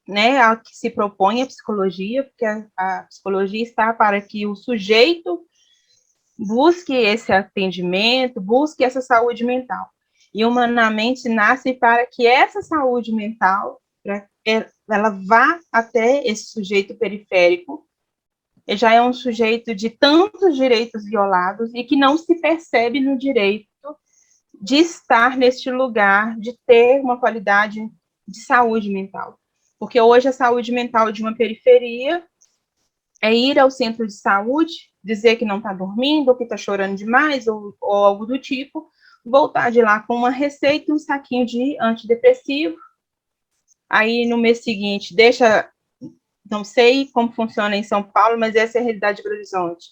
né, ao que se propõe a psicologia, porque a psicologia está para que o sujeito busque esse atendimento, busque essa saúde mental. E Humanamente nasce para que essa saúde mental, ela vá até esse sujeito periférico, ele já é um sujeito de tantos direitos violados e que não se percebe no direito de estar neste lugar, de ter uma qualidade de saúde mental. Porque hoje a saúde mental de uma periferia é ir ao centro de saúde, dizer que não está dormindo, ou que está chorando demais, ou algo do tipo, voltar de lá com uma receita e um saquinho de antidepressivo. Aí no mês seguinte, não sei como funciona em São Paulo, mas essa é a realidade de Belo Horizonte.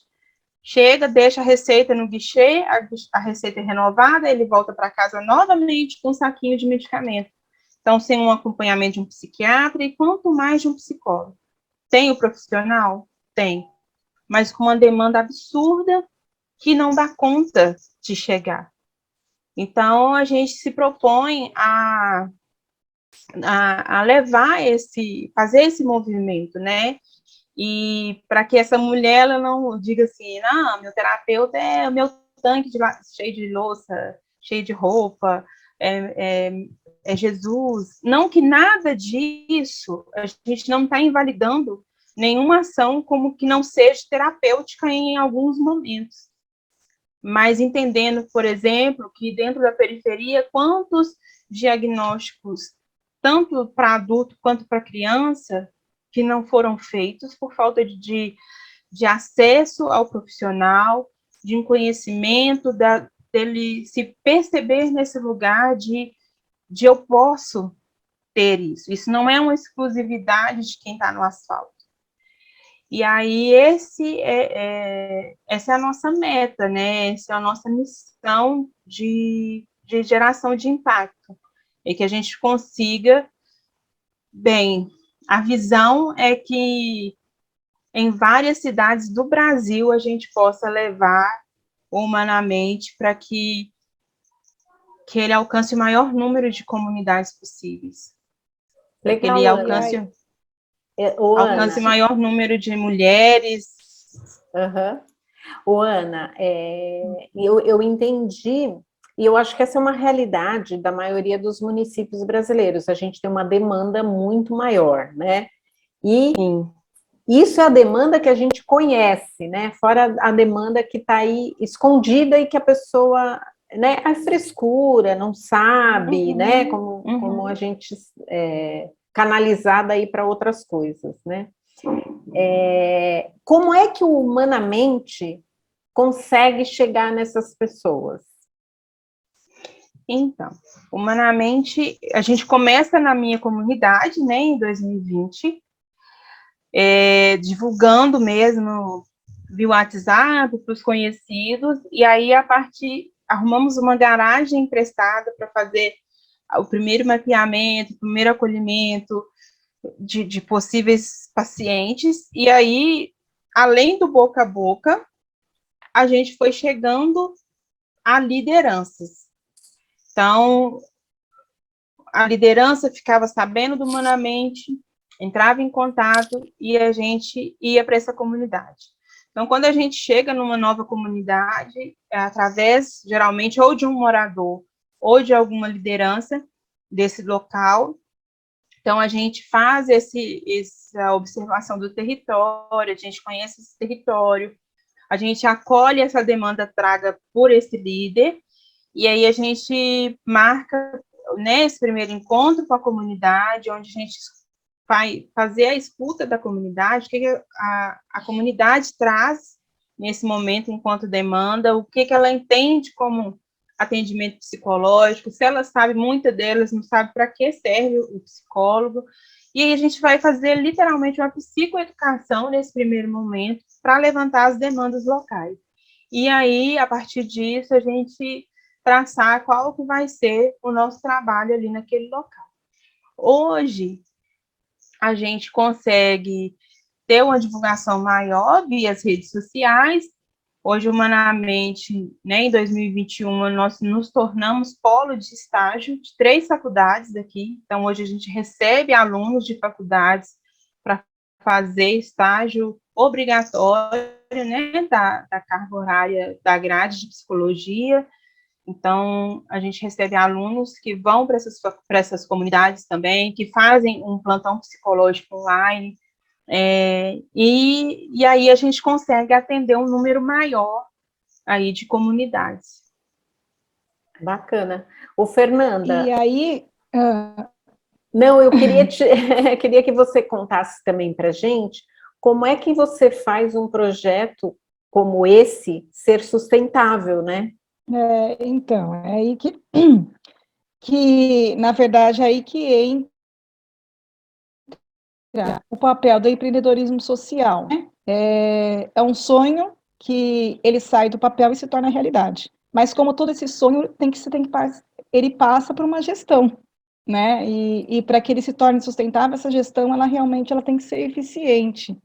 Chega, deixa a receita no guichê, a receita é renovada, ele volta para casa novamente com um saquinho de medicamento. Então, sem um acompanhamento de um psiquiatra e quanto mais de um psicólogo. Tem o profissional? Tem. Mas com uma demanda absurda que não dá conta de chegar. Então, a gente se propõe a levar fazer esse movimento, né? E para que essa mulher ela não diga assim, não, meu terapeuta é o meu tanque cheio de louça, cheio de roupa, é Jesus. Não que nada disso, a gente não está invalidando nenhuma ação como que não seja terapêutica em alguns momentos. Mas entendendo, por exemplo, que dentro da periferia, quantos diagnósticos, tanto para adulto quanto para criança, que não foram feitos por falta de acesso ao profissional, de um conhecimento, dele se perceber nesse lugar de eu posso ter isso. Isso não é uma exclusividade de quem está no asfalto. E aí essa é a nossa meta, né? Essa é a nossa missão de geração de impacto. E que a gente consiga, bem, a visão é que em várias cidades do Brasil a gente possa levar Humanamente para que ele alcance o maior número de comunidades possíveis. Para que ele Legal, Ana. Alcance Ana. o maior número de mulheres. Ana, eu entendi E eu acho que essa é uma realidade da maioria dos municípios brasileiros. A gente tem uma demanda muito maior, né? E Sim. isso é a demanda que a gente conhece, né? Fora a demanda que está aí escondida e que a pessoa, né? A frescura, não sabe, né? Como a gente canalizada aí para outras coisas, né? Como é que o Humanamente consegue chegar nessas pessoas? Então, Humanamente, a gente começa na minha comunidade, né, em 2020, divulgando mesmo via WhatsApp para os conhecidos, e aí arrumamos uma garagem emprestada para fazer o primeiro mapeamento, o primeiro acolhimento de possíveis pacientes, e aí, além do boca a boca, a gente foi chegando a lideranças. Então, a liderança ficava sabendo do Humanamente, entrava em contato e a gente ia para essa comunidade. Então, quando a gente chega numa nova comunidade, através, geralmente, ou de um morador, ou de alguma liderança desse local, então a gente faz essa observação do território, a gente conhece esse território, a gente acolhe essa demanda traga por esse líder, e aí a gente marca, né, esse primeiro encontro com a comunidade, onde a gente vai fazer a escuta da comunidade, o que a comunidade traz nesse momento enquanto demanda, o que ela entende como atendimento psicológico, se ela sabe, muitas delas não sabe para que serve o psicólogo, e aí a gente vai fazer literalmente uma psicoeducação nesse primeiro momento para levantar as demandas locais. E aí, a partir disso, a gente traçar qual que vai ser o nosso trabalho ali naquele local. Hoje, a gente consegue ter uma divulgação maior via as redes sociais. Hoje, Humanamente, né, em 2021, nós nos tornamos polo de estágio de 3 faculdades daqui. Então, hoje a gente recebe alunos de faculdades para fazer estágio obrigatório, né, da carga horária da grade de psicologia. Então, a gente recebe alunos que vão para essas comunidades também, que fazem um plantão psicológico online, e aí a gente consegue atender um número maior aí de comunidades. Bacana. Ô, Fernanda. E aí. Não, eu queria, queria que você contasse também para a gente como é que você faz um projeto como esse ser sustentável, né? Então, é aí que, na verdade, é aí que entra o papel do empreendedorismo social. É um sonho que ele sai do papel e se torna realidade. Mas como todo esse sonho ele passa por uma gestão, né? E para que ele se torne sustentável, essa gestão ela realmente ela tem que ser eficiente.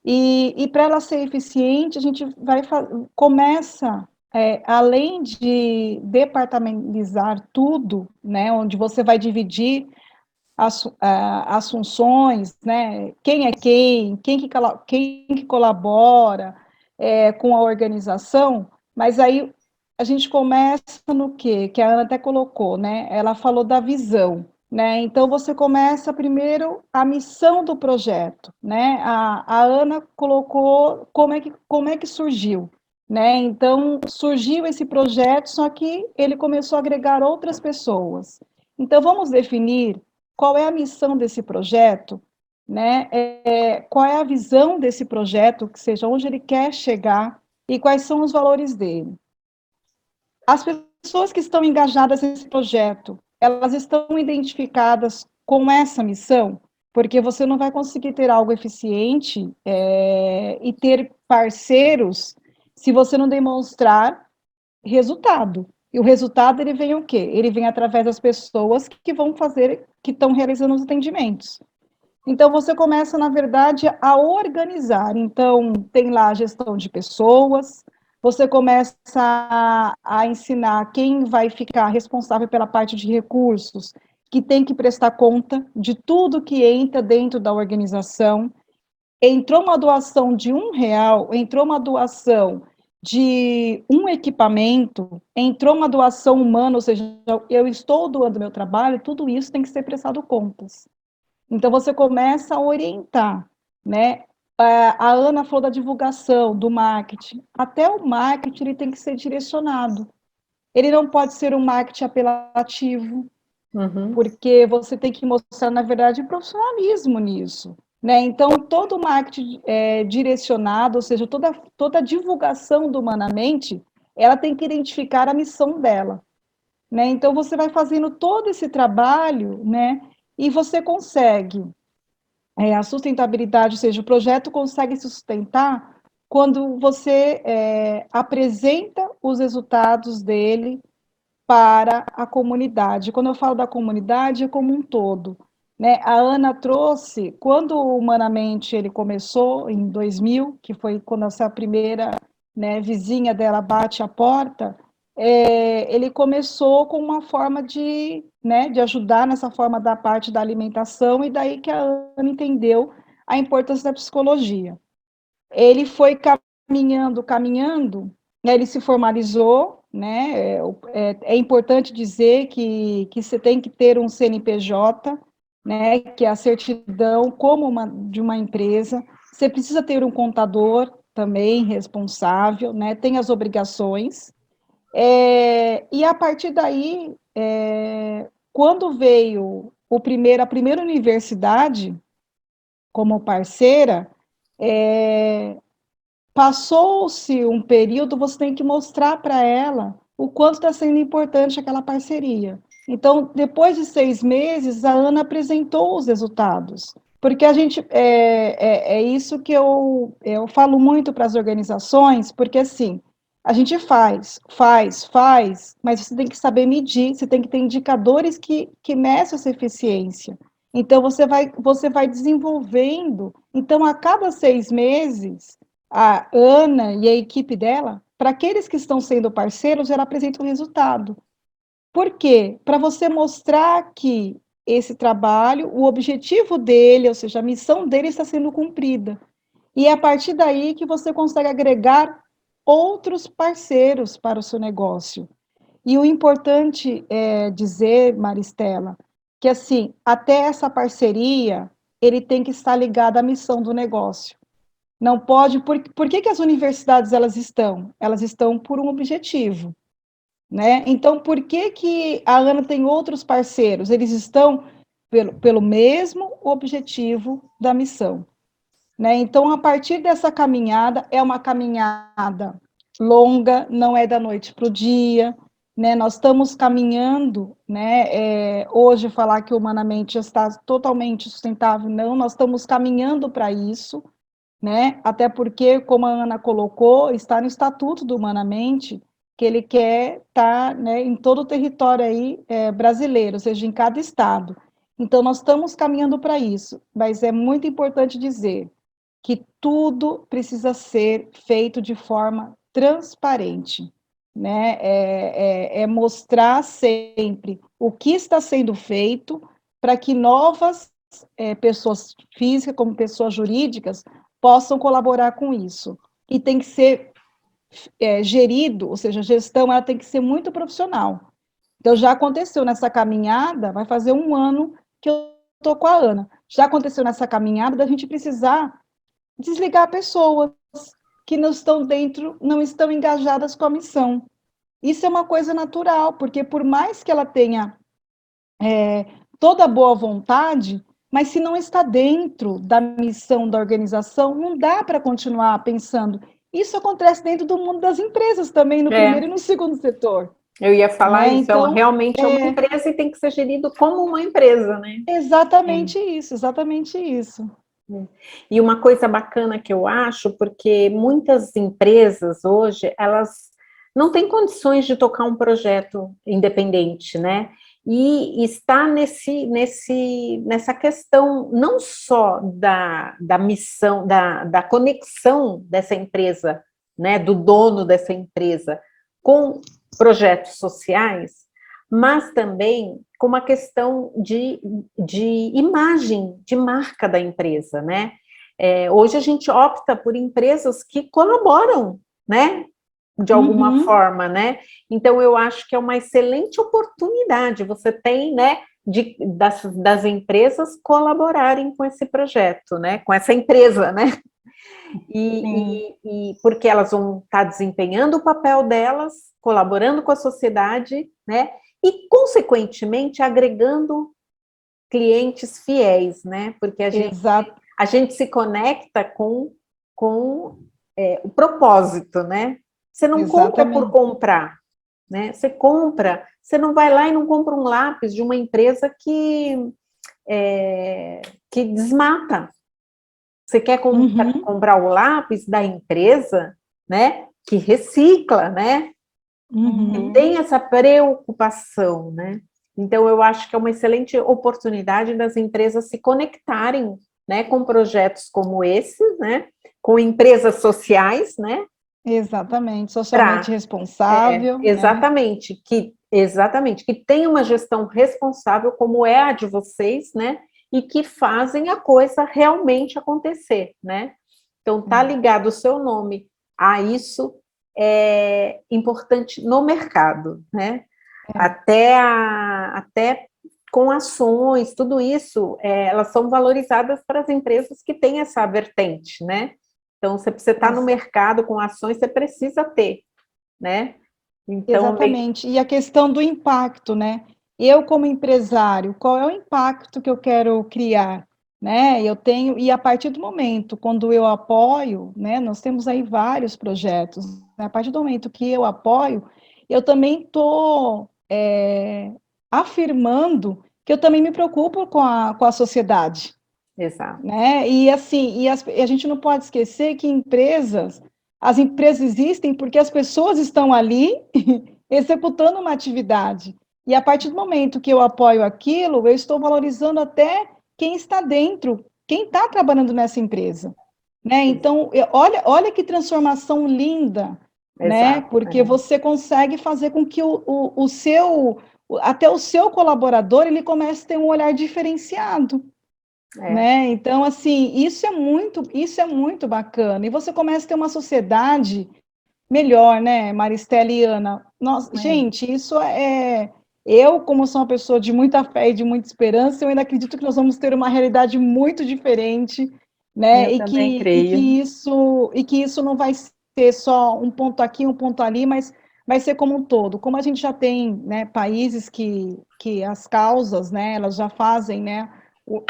E para ela ser eficiente, a gente começa além de departamentalizar tudo, né? Onde você vai dividir as funções, né? Quem é quem que colabora com a organização, mas aí a gente começa no quê? Que a Ana até colocou, né? Ela falou da visão, né? Então você começa primeiro a missão do projeto, né? A Ana colocou como é que surgiu, né? Então surgiu esse projeto, só que ele começou a agregar outras pessoas. Então vamos definir qual é a missão desse projeto, né? Qual é a visão desse projeto, que seja onde ele quer chegar e quais são os valores dele. As pessoas que estão engajadas nesse projeto, elas estão identificadas com essa missão, porque você não vai conseguir ter algo eficiente e ter parceiros se você não demonstrar resultado. E o resultado, ele vem o quê? Ele vem através das pessoas que estão realizando os atendimentos. Então, você começa, na verdade, a organizar. Então, tem lá a gestão de pessoas, você começa a ensinar quem vai ficar responsável pela parte de recursos, que tem que prestar conta de tudo que entra dentro da organização. Entrou uma doação de R$1, entrou uma doação de um equipamento, entrou uma doação humana, ou seja, eu estou doando meu trabalho, tudo isso tem que ser prestado contas. Então, você começa a orientar, né? A Ana falou da divulgação, do marketing. Até o marketing ele tem que ser direcionado. Ele não pode ser um marketing apelativo, porque você tem que mostrar, na verdade, profissionalismo nisso. Né? Então, todo marketing direcionado, ou seja, toda divulgação do Humanamente, ela tem que identificar a missão dela. Né? Então, você vai fazendo todo esse trabalho, né? E você consegue a sustentabilidade, ou seja, o projeto consegue se sustentar quando você apresenta os resultados dele para a comunidade. Quando eu falo da comunidade, é como um todo. Né? A Ana trouxe, quando o Humanamente ele começou, em 2000, que foi quando essa primeira, né, vizinha dela bate a porta, ele começou com uma forma né, de ajudar nessa forma da parte da alimentação, e daí que a Ana entendeu a importância da psicologia. Ele foi caminhando, né, ele se formalizou, né, é importante dizer que você tem que ter um CNPJ, né, que é a certidão de uma empresa, você precisa ter um contador também responsável, né, tem as obrigações, e a partir daí, quando veio a primeira universidade como parceira, passou-se um período, você tem que mostrar para ela o quanto está sendo importante aquela parceria. Então, depois de 6 meses, a Ana apresentou os resultados. Porque a gente, é isso que eu falo muito para as organizações, porque assim, a gente faz, mas você tem que saber medir, você tem que ter indicadores que meçam essa eficiência. Então, você vai desenvolvendo. Então, a cada 6 meses, a Ana e a equipe dela, para aqueles que estão sendo parceiros, ela apresenta o resultado. Por quê? Para você mostrar que esse trabalho, o objetivo dele, ou seja, a missão dele está sendo cumprida. E é a partir daí que você consegue agregar outros parceiros para o seu negócio. E o importante é dizer, Maristela, que assim, até essa parceria, ele tem que estar ligado à missão do negócio. Não pode, por que as universidades elas estão? Elas estão por um objetivo, né? Então, por que a Ana tem outros parceiros? Eles estão pelo mesmo objetivo da missão, né? Então, a partir dessa caminhada, é uma caminhada longa, não é da noite para o dia, né? Nós estamos caminhando, né? Hoje, falar que humanamente está totalmente sustentável, não, nós estamos caminhando para isso, né? Até porque, como a Ana colocou, está no Estatuto do Humanamente, que ele quer estar, né, em todo o território aí, brasileiro, ou seja, em cada estado. Então, nós estamos caminhando para isso, mas é muito importante dizer que tudo precisa ser feito de forma transparente, né? Mostrar sempre o que está sendo feito para que novas pessoas físicas, como pessoas jurídicas, possam colaborar com isso. E tem que ser gerido, ou seja, a gestão ela tem que ser muito profissional. Então, já aconteceu nessa caminhada, vai fazer 1 ano que eu estou com a Ana, já aconteceu nessa caminhada da gente precisar desligar pessoas que não estão dentro, não estão engajadas com a missão. Isso é uma coisa natural, porque por mais que ela tenha toda boa vontade, mas se não está dentro da missão da organização, não dá para continuar pensando. Isso acontece dentro do mundo das empresas também, no primeiro e no segundo setor. Eu ia falar isso, então, realmente é uma empresa e tem que ser gerido como uma empresa, né? Exatamente isso, exatamente isso. E uma coisa bacana que eu acho, porque muitas empresas hoje, elas não têm condições de tocar um projeto independente, né? E está nessa questão não só da missão, da conexão dessa empresa, né, do dono dessa empresa com projetos sociais, mas também com uma questão de imagem, de marca da empresa, né? Hoje a gente opta por empresas que colaboram, né, de alguma forma, né? Então, eu acho que é uma excelente oportunidade, você tem, né, das empresas colaborarem com esse projeto, né, com essa empresa, né? E porque elas vão estar desempenhando o papel delas, colaborando com a sociedade, né? E, consequentemente, agregando clientes fiéis, né? Porque a gente se conecta com o propósito, né? Você não compra por comprar, né? Você compra, você não vai lá e não compra um lápis de uma empresa que desmata. Você quer comprar o lápis da empresa, né? Que recicla, né? Que tem essa preocupação, né? Então, eu acho que é uma excelente oportunidade das empresas se conectarem, né, com projetos como esse, né? Com empresas sociais, né? Exatamente, socialmente responsável. Exatamente, que tem uma gestão responsável, como é a de vocês, né? E que fazem a coisa realmente acontecer, né? Então, tá ligado o seu nome a isso é importante no mercado, né? Até com ações, tudo isso, elas são valorizadas para as empresas que têm essa vertente, né? Então, se você está no mercado com ações, você precisa ter, né? Então, exatamente. E a questão do impacto, né? Eu, como empresário, qual é o impacto que eu quero criar? Né? E a partir do momento, quando eu apoio, né? Nós temos aí vários projetos, né? A partir do momento que eu apoio, eu também estou afirmando que eu também me preocupo com a sociedade. exato. Né? E assim, e a gente não pode esquecer que as empresas existem porque as pessoas estão ali executando uma atividade. E a partir do momento que eu apoio aquilo, eu estou valorizando até quem está dentro, quem está trabalhando nessa empresa. Né? Então, olha que transformação linda, né? Porque você consegue fazer com que até o seu colaborador ele comece a ter um olhar diferenciado. Né? Então, assim, isso é muito bacana. E você começa a ter uma sociedade melhor, né, Maristela e Ana? Gente, isso eu, como sou uma pessoa de muita fé e de muita esperança, eu ainda acredito que nós vamos ter uma realidade muito diferente, né? Eu também creio. E que isso não vai ser só um ponto aqui, um ponto ali, mas vai ser como um todo. Como a gente já tem, né, países que as causas, né, elas já fazem, né?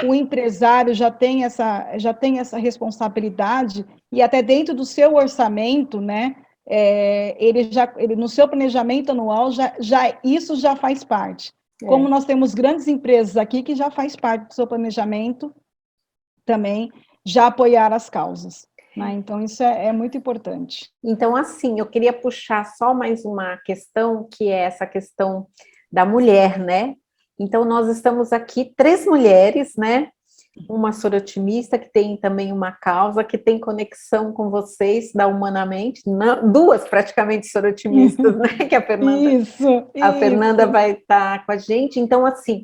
O empresário já tem essa responsabilidade e até dentro do seu orçamento, né? Ele no seu planejamento anual isso já faz parte. Como nós temos grandes empresas aqui que já faz parte do seu planejamento também já apoiar as causas. Né? Então, isso é muito importante. Então, assim, eu queria puxar só mais uma questão, que é essa questão da mulher, né? Então, nós estamos aqui 3 mulheres, né? Uma sorotimista, que tem também uma causa, que tem conexão com vocês da Humanamente, 2 praticamente sorotimistas, né? Que a Fernanda vai estar com a gente. Então, assim,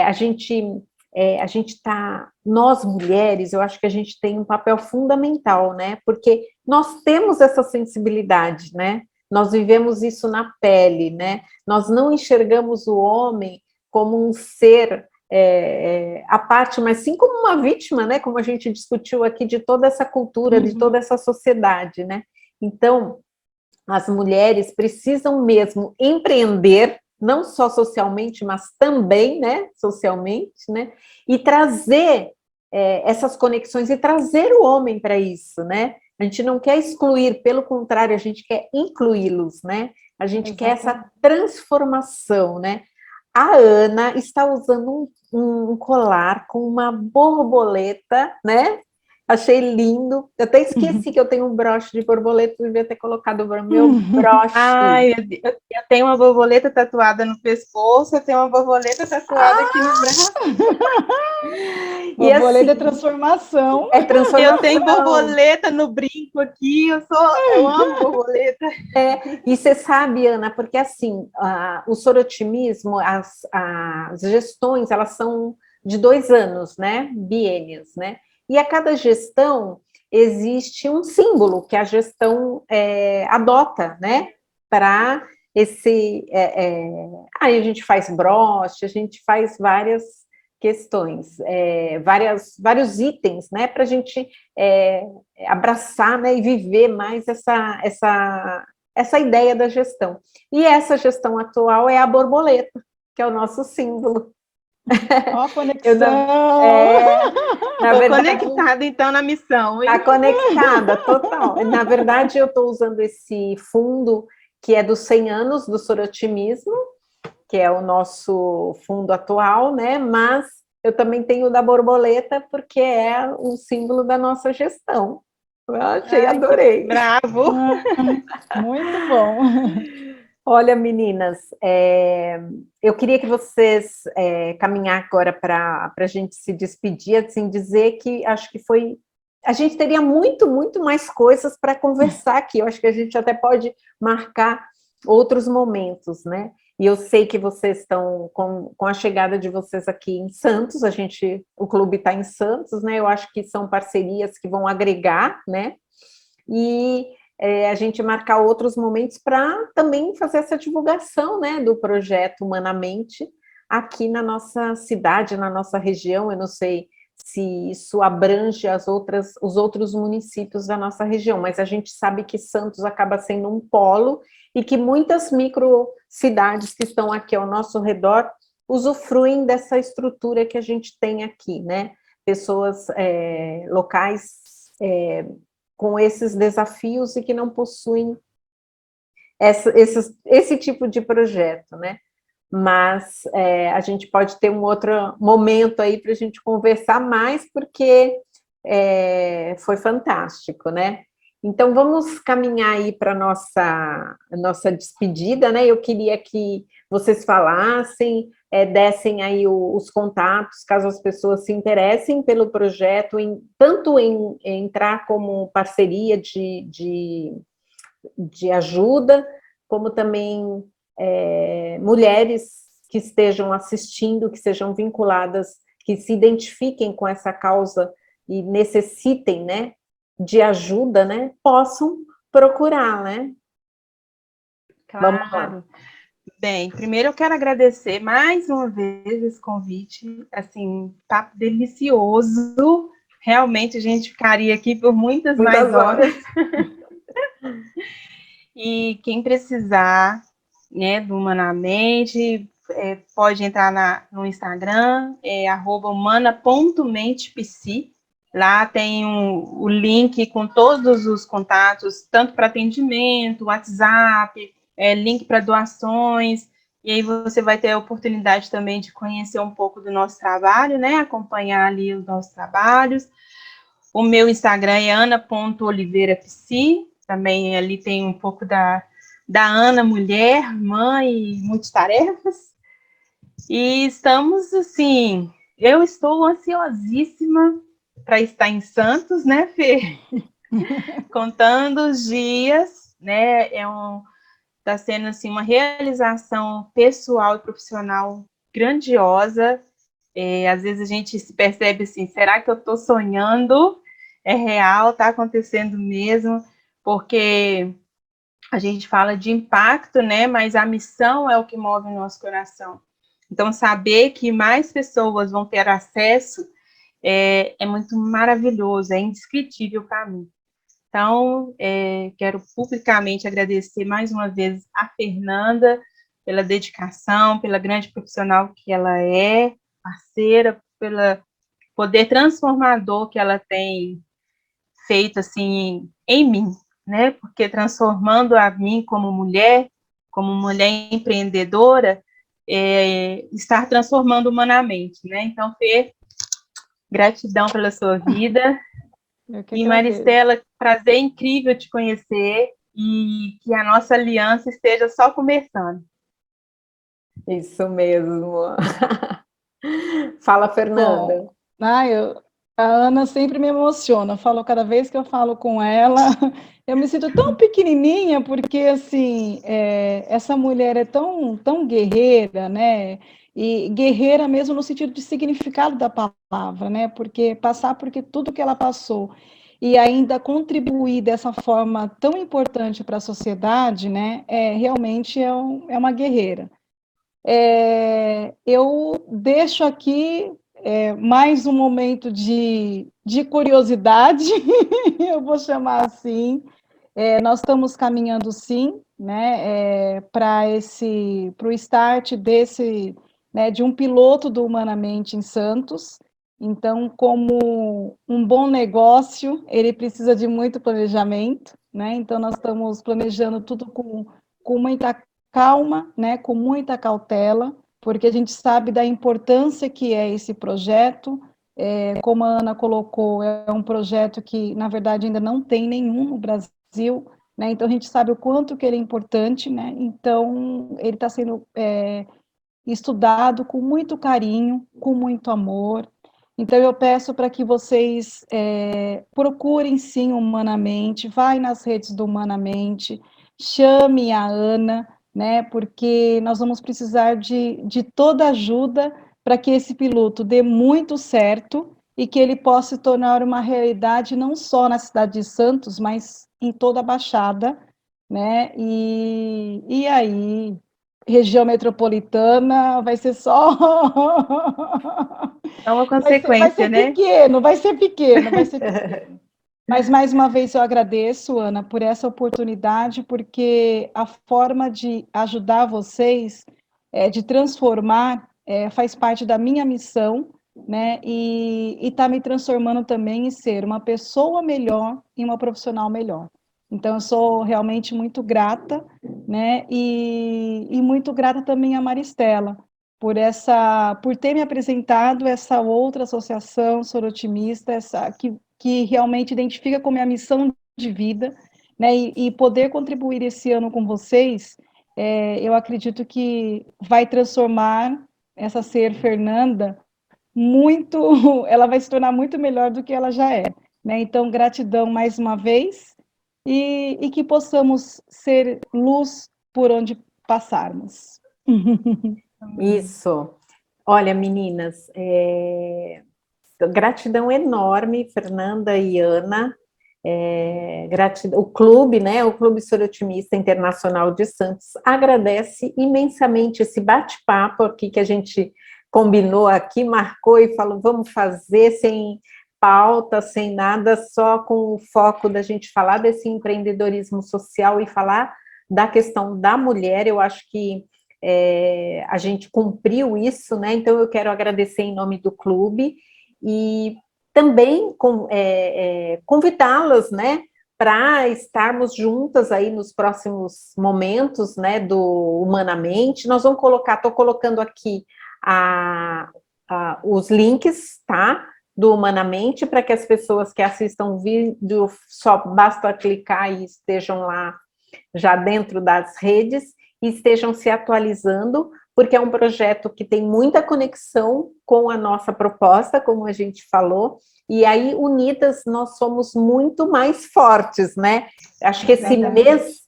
a gente está, nós mulheres, eu acho que a gente tem um papel fundamental, né? Porque nós temos essa sensibilidade, né? Nós vivemos isso na pele, né? Nós não enxergamos o homem como um ser a parte, mas sim como uma vítima, né? Como a gente discutiu aqui, de toda essa cultura, de toda essa sociedade, né? Então, as mulheres precisam mesmo empreender, não só socialmente, mas também, né, socialmente, né, e trazer essas conexões e trazer o homem para isso, né? A gente não quer excluir, pelo contrário, a gente quer incluí-los, né? A gente quer essa transformação, né? A Ana está usando um colar com uma borboleta, né? Achei lindo. Eu até esqueci que eu tenho um broche de borboleta, eu devia ter colocado o meu broche. Ai, eu tenho uma borboleta tatuada no pescoço, eu tenho uma borboleta tatuada aqui no braço. Borboleta é transformação. É transformação. Eu tenho borboleta no brinco aqui, eu amo borboleta. E você sabe, Ana, porque assim, o sorotimismo, as gestões, elas são de 2 anos, né? Biênios, né? E a cada gestão, existe um símbolo que a gestão adota, né, para aí a gente faz broche, a gente faz várias questões, vários itens, né, para a gente abraçar, né, e viver mais essa ideia da gestão. E essa gestão atual é a borboleta, que é o nosso símbolo. Ó, conexão! Na verdade, conectada, então, na missão. Está conectada, total. Na verdade, eu estou usando esse fundo que é dos 100 anos do Sorotimismo, que é o nosso fundo atual, né? Mas eu também tenho o da borboleta, porque é o símbolo da nossa gestão. Eu achei, adorei. Bravo! Muito bom. Olha, meninas, eu queria que vocês caminhar agora para a gente se despedir, assim, dizer que acho que foi... A gente teria muito, muito mais coisas para conversar aqui. Eu acho que a gente até pode marcar outros momentos, né? E eu sei que vocês estão com a chegada de vocês aqui em Santos, o clube está em Santos, né? Eu acho que são parcerias que vão agregar, né? E a gente marcar outros momentos para também fazer essa divulgação, né, do projeto Humanamente aqui na nossa cidade, na nossa região. Eu não sei se isso abrange os outros municípios da nossa região, mas a gente sabe que Santos acaba sendo um polo e que muitas microcidades que estão aqui ao nosso redor usufruem dessa estrutura que a gente tem aqui, né? Pessoas locais com esses desafios e que não possuem esse tipo de projeto, né? Mas a gente pode ter um outro momento aí para a gente conversar mais, porque foi fantástico, né? Então, vamos caminhar aí para a nossa despedida, né? Eu queria que vocês falassem, dessem aí os contatos, caso as pessoas se interessem pelo projeto, tanto em entrar como parceria de ajuda, como também mulheres que estejam assistindo, que sejam vinculadas, que se identifiquem com essa causa e necessitem, né, de ajuda, né, possam procurar, né? Claro. Vamos lá. Bem, primeiro eu quero agradecer mais uma vez esse convite, assim, papo delicioso, realmente a gente ficaria aqui por muitas mais horas. E quem precisar, né, do Humanamente, pode entrar no Instagram, humana.mentepsi. Lá tem o link com todos os contatos, tanto para atendimento, WhatsApp, link para doações, e aí você vai ter a oportunidade também de conhecer um pouco do nosso trabalho, né, acompanhar ali os nossos trabalhos. O meu Instagram é ana.oliveirapsi, também ali tem um pouco da Ana, mulher, mãe, multitarefas. E estamos, assim, eu estou ansiosíssima para estar em Santos, né, Fê? Contando os dias, né, está sendo, assim, uma realização pessoal e profissional grandiosa. Às vezes a gente se percebe assim, será que eu estou sonhando? É real, está acontecendo mesmo, porque a gente fala de impacto, né, mas a missão é o que move o nosso coração. Então, saber que mais pessoas vão ter acesso é muito maravilhoso, é indescritível para mim. Então, quero publicamente agradecer mais uma vez a Fernanda pela dedicação, pela grande profissional que ela é, parceira, pelo poder transformador que ela tem feito, assim, em mim, né? Porque transformando a mim como mulher empreendedora, estar transformando humanamente, né? Então, Fê, gratidão pela sua vida. E Maristela, prazer incrível te conhecer e que a nossa aliança esteja só começando. Isso mesmo. Fala, Fernanda. Bom, a Ana sempre me emociona. Falo cada vez que eu falo com ela, eu me sinto tão pequenininha porque assim essa mulher é tão guerreira, né? E guerreira mesmo no sentido de significado da palavra, né? Porque passar por tudo que ela passou e ainda contribuir dessa forma tão importante para a sociedade, né, realmente é uma guerreira. Eu deixo aqui mais um momento de curiosidade, eu vou chamar assim. Nós estamos caminhando, sim, né, para o start desse, né, de um piloto do Humanamente em Santos. Então, como um bom negócio, ele precisa de muito planejamento, né? Então, nós estamos planejando tudo com muita calma, né, com muita cautela, porque a gente sabe da importância que é esse projeto. Como a Ana colocou, é um projeto que, na verdade, ainda não tem nenhum no Brasil, né? Então, a gente sabe o quanto que ele é importante, né? Então, ele está sendo estudado com muito carinho, com muito amor. Então, eu peço para que vocês procurem, sim, Humanamente, vai nas redes do Humanamente, chame a Ana, né, porque nós vamos precisar de toda ajuda para que esse piloto dê muito certo e que ele possa se tornar uma realidade não só na cidade de Santos, mas em toda a Baixada, né, e aí região metropolitana vai ser só. É uma Vai consequência, ser né? pequeno, vai ser pequeno, vai ser pequeno. Mas, mais uma vez, eu agradeço, Ana, por essa oportunidade, porque a forma de ajudar vocês, de transformar, faz parte da minha missão, né? E está me transformando também em ser uma pessoa melhor e uma profissional melhor. Então, eu sou realmente muito grata, né? E muito grata também a Maristela por ter me apresentado essa outra associação sorotimista, que realmente identifica como minha missão de vida, né? E poder contribuir esse ano com vocês, eu acredito que vai transformar essa ser Fernanda muito, ela vai se tornar muito melhor do que ela já é, né? Então, gratidão mais uma vez e que possamos ser luz por onde passarmos. Isso. Olha, meninas, gratidão enorme, Fernanda e Ana. Gratidão, o clube, né? O Clube Sorotimista Internacional de Santos agradece imensamente esse bate-papo aqui que a gente combinou aqui, marcou e falou, vamos fazer sem pauta, sem nada, só com o foco da gente falar desse empreendedorismo social e falar da questão da mulher. Eu acho que a gente cumpriu isso, né? Então eu quero agradecer em nome do clube e também convidá-las, né, para estarmos juntas aí nos próximos momentos, né, do Humanamente. Nós vamos colocar, estou colocando aqui os links, tá, do Humanamente, para que as pessoas que assistam o vídeo, só basta clicar e estejam lá já dentro das redes, e estejam se atualizando, porque é um projeto que tem muita conexão com a nossa proposta, como a gente falou, e aí, unidas, nós somos muito mais fortes, né? Acho que esse mês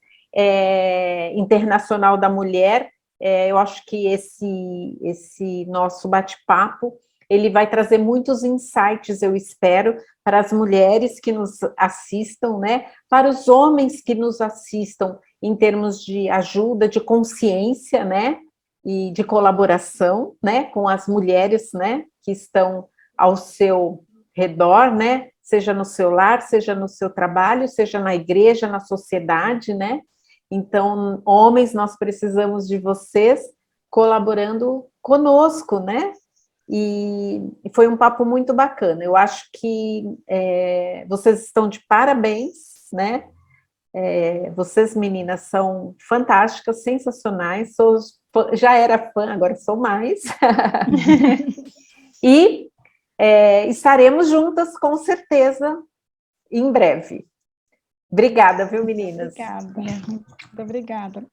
internacional da mulher, eu acho que esse nosso bate-papo, ele vai trazer muitos insights, eu espero, para as mulheres que nos assistam, né? Para os homens que nos assistam, em termos de ajuda, de consciência, né? E de colaboração, né, com as mulheres, né, que estão ao seu redor, né, seja no seu lar, seja no seu trabalho, seja na igreja, na sociedade, né, então, homens, nós precisamos de vocês colaborando conosco, né, e foi um papo muito bacana. Eu acho que vocês estão de parabéns, né, vocês, meninas, são fantásticas, sensacionais, já era fã, agora sou mais. E estaremos juntas, com certeza, em breve. Obrigada, viu, meninas? Obrigada, muito obrigada.